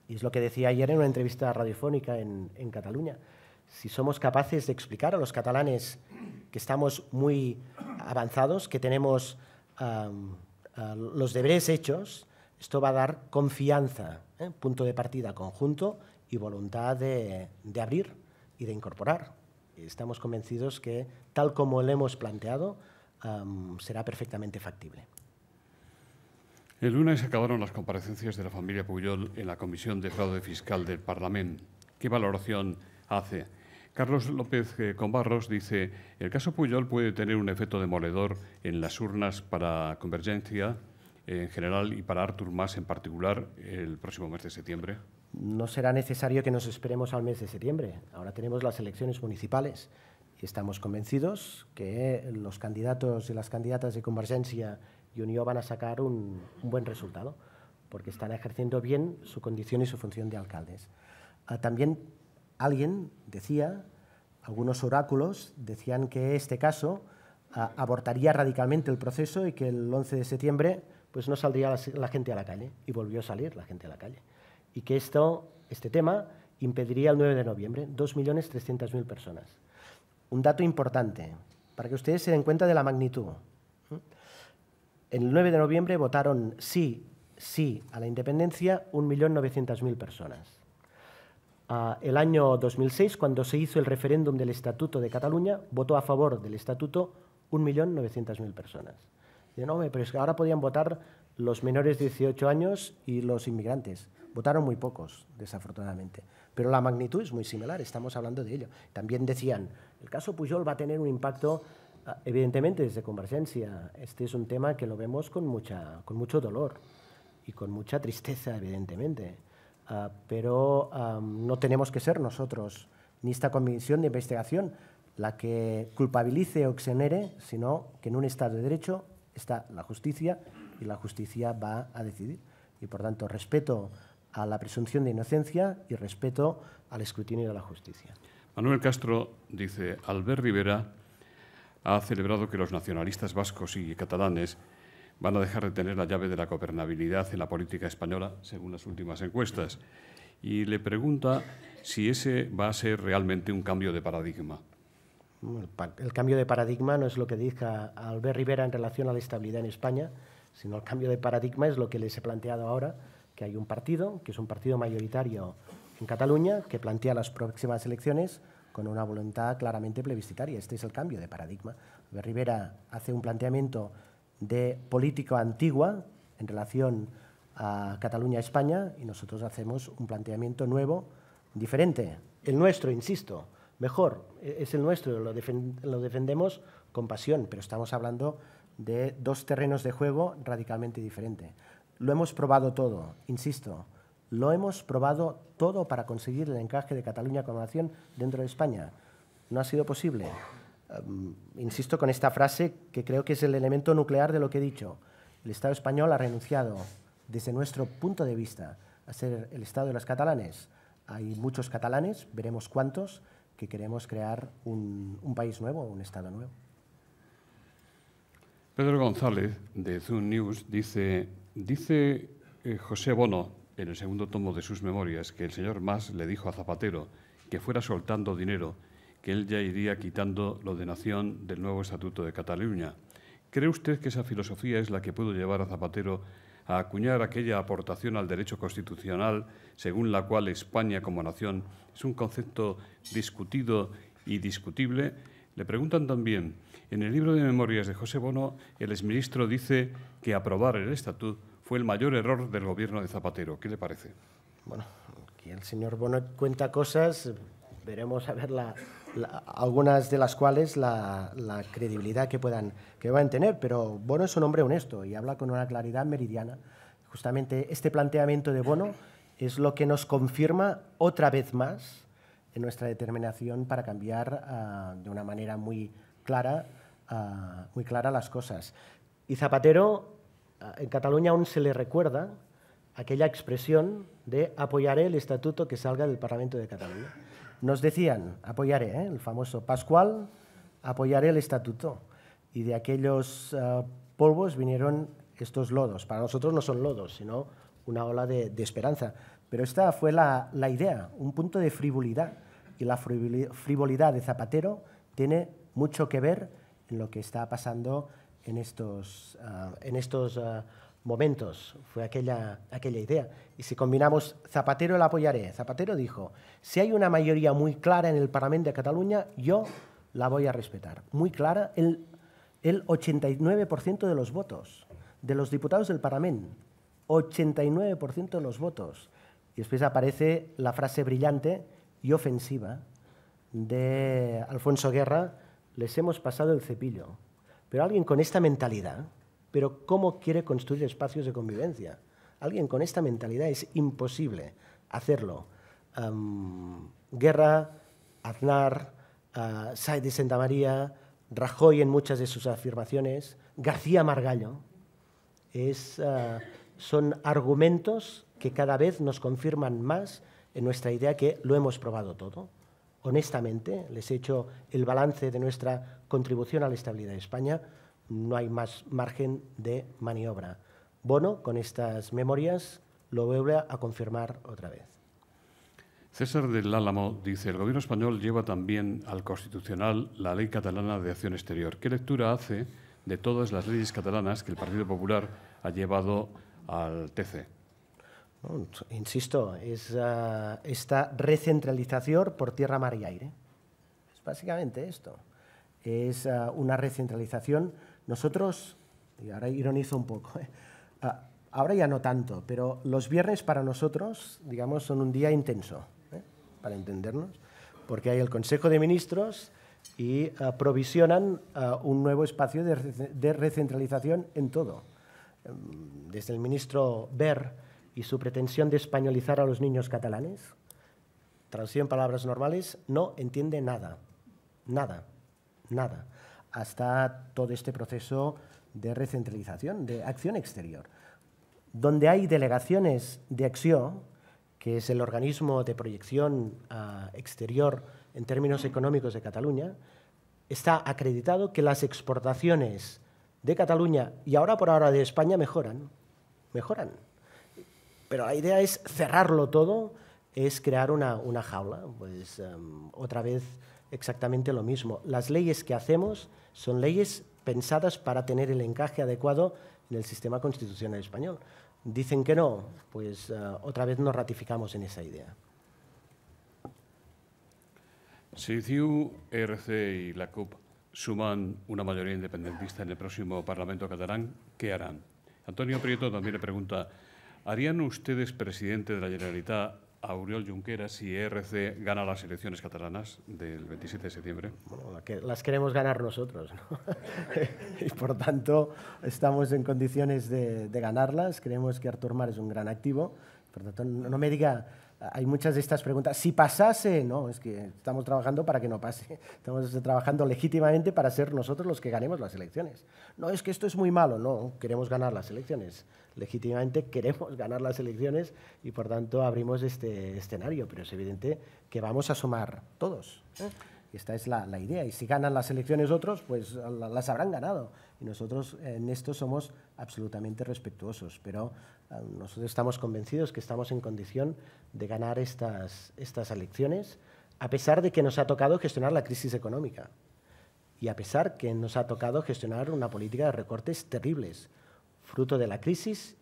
y es lo que decía ayer en una entrevista radiofónica en Cataluña, si somos capaces de explicar a los catalanes que estamos muy avanzados, que tenemos los deberes hechos, esto va a dar confianza, punto de partida conjunto y voluntad de abrir y de incorporar. Estamos convencidos que, tal como lo hemos planteado, será perfectamente factible. El lunes acabaron las comparecencias de la familia Pujol en la Comisión de Fraude Fiscal del Parlamento. ¿Qué valoración hace? Carlos López Combarros dice: el caso Pujol puede tener un efecto demoledor en las urnas para Convergencia en general y para Artur Mas en particular el próximo mes de septiembre. No será necesario que nos esperemos al mes de septiembre. Ahora tenemos las elecciones municipales y estamos convencidos que los candidatos y las candidatas de Convergencia y Unió van a sacar un buen resultado, porque están ejerciendo bien su condición y su función de alcaldes. También alguien decía, algunos oráculos decían que este caso abortaría radicalmente el proceso y que el 11 de septiembre pues no saldría la gente a la calle, y volvió a salir la gente a la calle. Y que este tema impediría el 9 de noviembre 2.300.000 personas. Un dato importante, para que ustedes se den cuenta de la magnitud. El 9 de noviembre votaron sí a la independencia 1.900.000 personas. El año 2006, cuando se hizo el referéndum del Estatuto de Cataluña, votó a favor del Estatuto 1.900.000 personas. No, pero es que ahora podían votar los menores de 18 años y los inmigrantes. Votaron muy pocos, desafortunadamente. Pero la magnitud es muy similar, estamos hablando de ello. También decían, el caso Pujol va a tener un impacto, evidentemente, desde Convergencia. Este es un tema que lo vemos con mucho dolor y con mucha tristeza, evidentemente. Pero no tenemos que ser nosotros, ni esta comisión de investigación, la que culpabilice o exonere, sino que en un Estado de Derecho está la justicia y la justicia va a decidir. Y, por tanto, respeto a la presunción de inocencia y respeto al escrutinio de la justicia. Manuel Castro dice: Albert Rivera ha celebrado que los nacionalistas vascos y catalanes van a dejar de tener la llave de la gobernabilidad en la política española, según las últimas encuestas, y le pregunta si ese va a ser realmente un cambio de paradigma. El cambio de paradigma no es lo que diga Albert Rivera en relación a la estabilidad en España, sino el cambio de paradigma es lo que les he planteado ahora, que hay un partido, que es un partido mayoritario en Cataluña, que plantea las próximas elecciones con una voluntad claramente plebiscitaria. Este es el cambio de paradigma. Albert Rivera hace un planteamiento de política antigua en relación a Cataluña-España y nosotros hacemos un planteamiento nuevo, diferente. El nuestro, insisto, mejor, es el nuestro, lo defendemos con pasión, pero estamos hablando de dos terrenos de juego radicalmente diferentes. Lo hemos probado todo, insisto, lo hemos probado todo para conseguir el encaje de Cataluña como nación dentro de España. No ha sido posible. Insisto con esta frase que creo que es el elemento nuclear de lo que he dicho. El Estado español ha renunciado, desde nuestro punto de vista, a ser el Estado de los catalanes. Hay muchos catalanes, veremos cuántos, que queremos crear un país nuevo, un Estado nuevo. Pedro González, de Zoom News, dice José Bono, en el segundo tomo de sus memorias, que el señor Mas le dijo a Zapatero que fuera soltando dinero, que él ya iría quitando lo de nación del nuevo Estatuto de Cataluña. ¿Cree usted que esa filosofía es la que pudo llevar a Zapatero a acuñar aquella aportación al derecho constitucional según la cual España como nación es un concepto discutido y discutible? Le preguntan también, en el libro de memorias de José Bono, el exministro dice que aprobar el Estatut fue el mayor error del gobierno de Zapatero. ¿Qué le parece? Bueno, aquí el señor Bono cuenta cosas, veremos a ver algunas de las cuales la credibilidad que puedan tener, pero Bono es un hombre honesto y habla con una claridad meridiana. Justamente este planteamiento de Bono es lo que nos confirma otra vez más en nuestra determinación para cambiar de una manera muy clara las cosas. Y Zapatero, en Cataluña aún se le recuerda aquella expresión de apoyaré el estatuto que salga del Parlamento de Cataluña. Nos decían, apoyaré, el famoso Pascual, apoyaré el estatuto. Y de aquellos polvos vinieron estos lodos. Para nosotros no son lodos, sino una ola de esperanza. Pero esta fue la idea, un punto de frivolidad. Y la frivolidad de Zapatero tiene mucho que ver en lo que está pasando en estos momentos. Fue aquella idea. Y si combinamos Zapatero el apoyaré. Zapatero dijo, si hay una mayoría muy clara en el Parlamento de Cataluña, yo la voy a respetar. Muy clara, el 89% de los votos de los diputados del Parlamento. 89% de los votos. Y después aparece la frase brillante y ofensiva de Alfonso Guerra, les hemos pasado el cepillo. Pero alguien con esta mentalidad, pero ¿cómo quiere construir espacios de convivencia? Alguien con esta mentalidad es imposible hacerlo. Guerra, Aznar, Sáenz de Santamaría, Rajoy en muchas de sus afirmaciones, García Margallo, son argumentos que cada vez nos confirman más en nuestra idea que lo hemos probado todo. Honestamente, les he hecho el balance de nuestra contribución a la estabilidad de España, no hay más margen de maniobra. Bono, con estas memorias, lo vuelve a confirmar otra vez. César del Álamo dice, el Gobierno español lleva también al Constitucional la Ley Catalana de Acción Exterior. ¿Qué lectura hace de todas las leyes catalanas que el Partido Popular ha llevado al TC? Insisto, es esta recentralización por tierra, mar y aire. Es básicamente esto. Es una recentralización. Nosotros, y ahora ironizo un poco, ahora ya no tanto, pero los viernes para nosotros, digamos, son un día intenso, para entendernos, porque hay el Consejo de Ministros y provisionan un nuevo espacio de recentralización en todo. Desde el ministro Wert y su pretensión de españolizar a los niños catalanes, traducido en palabras normales, no entiende nada, nada, nada, hasta todo este proceso de recentralización, de acción exterior, donde hay delegaciones de acción, que es el organismo de proyección exterior en términos económicos de Cataluña, está acreditado que las exportaciones de Cataluña y ahora por ahora de España mejoran. Pero la idea es cerrarlo todo, es crear una jaula. Pues otra vez exactamente lo mismo. Las leyes que hacemos son leyes pensadas para tener el encaje adecuado en el sistema constitucional español. Dicen que no, pues otra vez nos ratificamos en esa idea. Si CiU, ERC y la CUP suman una mayoría independentista en el próximo Parlamento catalán, ¿qué harán? Antonio Prieto también le pregunta, ¿harían ustedes presidente de la Generalitat a Oriol Junqueras si ERC gana las elecciones catalanas del 27 de septiembre? Bueno, las queremos ganar nosotros, ¿no? Y por tanto estamos en condiciones de ganarlas. Creemos que Artur Mas es un gran activo. Por tanto, no me diga, hay muchas de estas preguntas. Si pasase, no, es que estamos trabajando para que no pase. Estamos trabajando legítimamente para ser nosotros los que ganemos las elecciones. No, es que esto es muy malo, no, queremos ganar las elecciones. Legítimamente queremos ganar las elecciones y por tanto abrimos este escenario, pero es evidente que vamos a sumar todos, ¿eh? Esta es la idea, y si ganan las elecciones otros, pues las habrán ganado. Y nosotros en esto somos absolutamente respetuosos, pero nosotros estamos convencidos que estamos en condición de ganar estas elecciones, a pesar de que nos ha tocado gestionar la crisis económica y a pesar que nos ha tocado gestionar una política de recortes terribles, fruto de la crisis,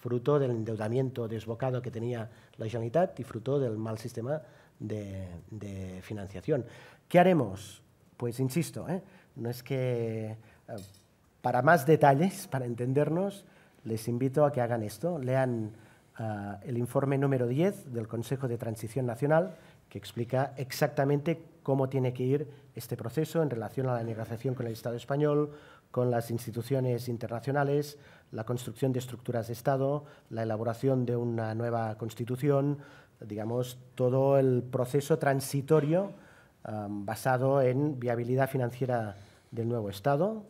fruto del endeudamiento desbocado que tenía la Generalitat y fruto del mal sistema de financiación. ¿Qué haremos? Pues insisto, no es que para más detalles, para entendernos, les invito a que hagan esto, lean el informe número 10 del Consejo de Transición Nacional, que explica exactamente cómo tiene que ir este proceso en relación a la negociación con el Estado español, con las instituciones internacionales, la construcción de estructuras de Estado, la elaboración de una nueva Constitución, digamos, todo el proceso transitorio basado en viabilidad financiera del nuevo Estado,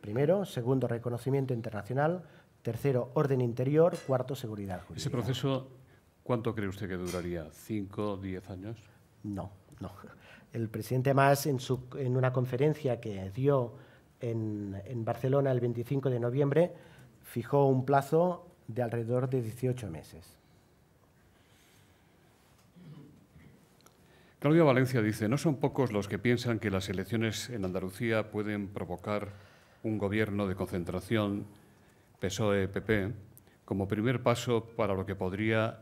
primero, segundo, reconocimiento internacional, tercero, orden interior, cuarto, seguridad jurídica. ¿Ese proceso cuánto cree usted que duraría? ¿5, 10 años? No. El presidente Mas, en una conferencia que dio en Barcelona el 25 de noviembre, fijó un plazo de alrededor de 18 meses. Claudia Valencia dice, no son pocos los que piensan que las elecciones en Andalucía pueden provocar un gobierno de concentración PSOE-PP como primer paso para lo que podría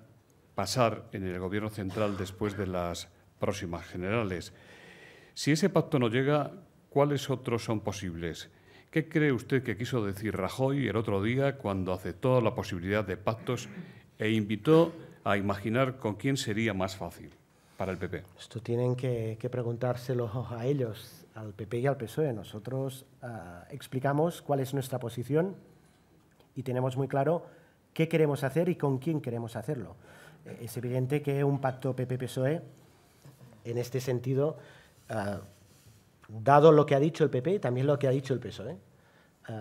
pasar en el gobierno central después de las próximas generales. Si ese pacto no llega, ¿cuáles otros son posibles? ¿Qué cree usted que quiso decir Rajoy el otro día cuando aceptó la posibilidad de pactos e invitó a imaginar con quién sería más fácil para el PP? Esto tienen que preguntárselo a ellos, al PP y al PSOE. Nosotros explicamos cuál es nuestra posición y tenemos muy claro qué queremos hacer y con quién queremos hacerlo. Es evidente que un pacto PP-PSOE, en este sentido, dado lo que ha dicho el PP y también lo que ha dicho el PSOE,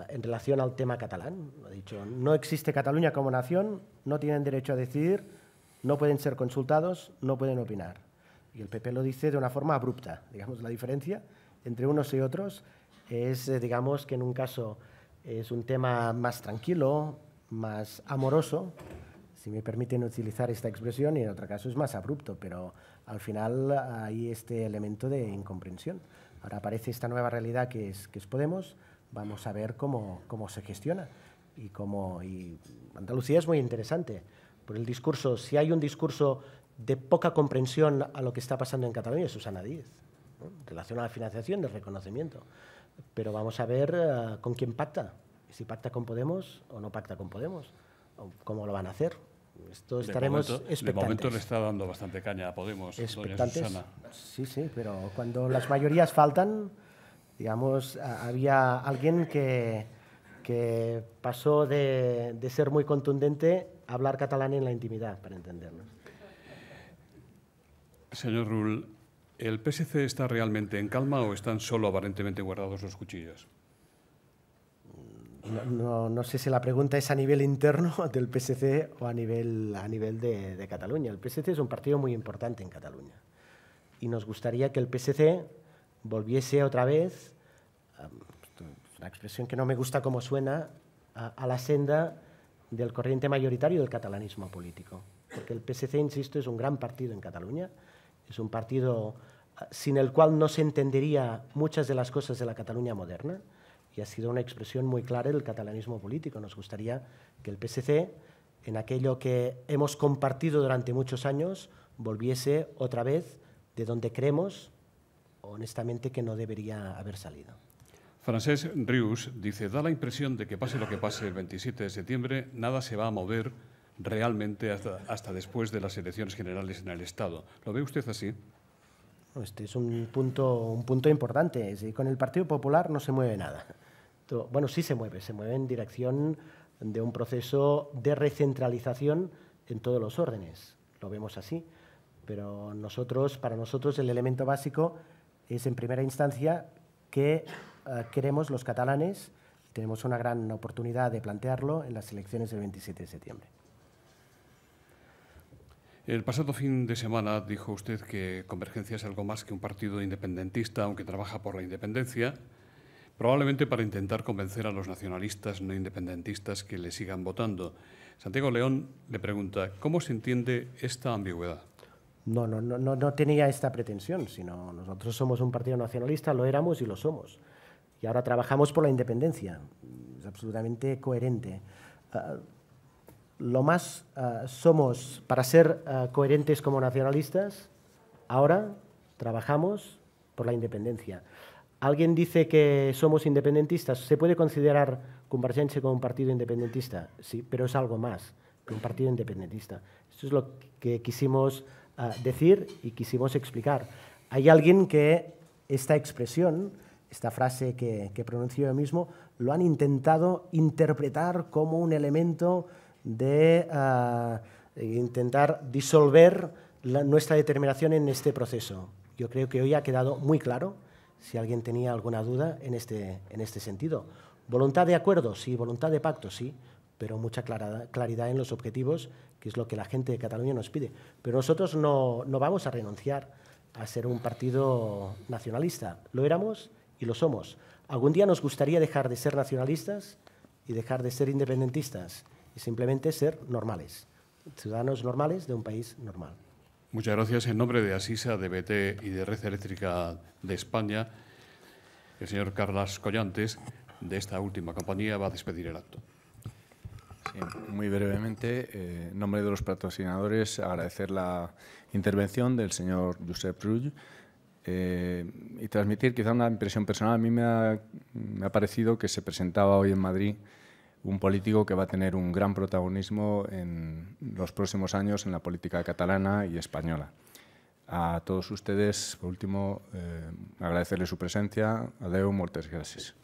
en relación al tema catalán, ha dicho, no existe Cataluña como nación, no tienen derecho a decidir, no pueden ser consultados, no pueden opinar. Y el PP lo dice de una forma abrupta. Digamos, la diferencia entre unos y otros es, digamos, que en un caso es un tema más tranquilo, más amoroso, si me permiten utilizar esta expresión, y en otro caso es más abrupto, pero al final hay este elemento de incomprensión. Ahora aparece esta nueva realidad que es Podemos, vamos a ver cómo se gestiona. Y Andalucía es muy interesante, por el discurso, si hay un discurso de poca comprensión a lo que está pasando en Cataluña, es Susana Díez, ¿no?, en relación a la financiación del reconocimiento. Pero vamos a ver con quién pacta, si pacta con Podemos o no pacta con Podemos, o cómo lo van a hacer. Esto estaremos expectantes. De momento le está dando bastante caña a Podemos, doña Susana. Sí, pero cuando las mayorías faltan, digamos, había alguien que pasó de ser muy contundente a hablar catalán en la intimidad, para entendernos. Señor Rull, ¿el PSC está realmente en calma o están solo aparentemente guardados los cuchillos? No sé si la pregunta es a nivel interno del PSC o a nivel de Cataluña. El PSC es un partido muy importante en Cataluña y nos gustaría que el PSC volviese otra vez, es una expresión que no me gusta cómo suena, a la senda del corriente mayoritario del catalanismo político. Porque el PSC, insisto, es un gran partido en Cataluña, es un partido sin el cual no se entendería muchas de las cosas de la Cataluña moderna, y ha sido una expresión muy clara del catalanismo político. Nos gustaría que el PSC, en aquello que hemos compartido durante muchos años, volviese otra vez de donde creemos, honestamente, que no debería haber salido. Francesc Rius dice, da la impresión de que pase lo que pase el 27 de septiembre, nada se va a mover realmente hasta después de las elecciones generales en el Estado. ¿Lo ve usted así? Este es un punto importante. Con el Partido Popular no se mueve nada. Bueno, sí se mueve en dirección de un proceso de recentralización en todos los órdenes. Lo vemos así. Pero para nosotros el elemento básico es, en primera instancia, que queremos los catalanes. Tenemos una gran oportunidad de plantearlo en las elecciones del 27 de septiembre. El pasado fin de semana dijo usted que Convergencia es algo más que un partido independentista, aunque trabaja por la independencia, probablemente para intentar convencer a los nacionalistas no independentistas que le sigan votando. Santiago León le pregunta, ¿cómo se entiende esta ambigüedad? No tenía esta pretensión, sino nosotros somos un partido nacionalista, lo éramos y lo somos. Y ahora trabajamos por la independencia. Es absolutamente coherente. Lo más somos, para ser coherentes como nacionalistas, ahora trabajamos por la independencia. ¿Alguien dice que somos independentistas? ¿Se puede considerar Convergencia como un partido independentista? Sí, pero es algo más. que un partido independentista. Eso es lo que quisimos decir y quisimos explicar. Hay alguien que esta expresión, esta frase que pronunció yo mismo, lo han intentado interpretar como un elemento de intentar disolver nuestra determinación en este proceso. Yo creo que hoy ha quedado muy claro, si alguien tenía alguna duda en este sentido. ¿Voluntad de acuerdo? Sí. ¿Voluntad de pacto? Sí. Pero mucha claridad en los objetivos, que es lo que la gente de Cataluña nos pide. Pero nosotros no vamos a renunciar a ser un partido nacionalista. Lo éramos y lo somos. Algún día nos gustaría dejar de ser nacionalistas y dejar de ser independentistas y simplemente ser normales, ciudadanos normales de un país normal. Muchas gracias. En nombre de Asisa, de BT y de Red Eléctrica de España, el señor Carles Collantes, de esta última compañía, va a despedir el acto. Sí, muy brevemente, en nombre de los patrocinadores, agradecer la intervención del señor Josep Rull y transmitir quizá una impresión personal. A mí me ha parecido que se presentaba hoy en Madrid un político que va a tener un gran protagonismo en los próximos años en la política catalana y española. A todos ustedes, por último, agradecerles su presencia. Adeu, moltes gràcies.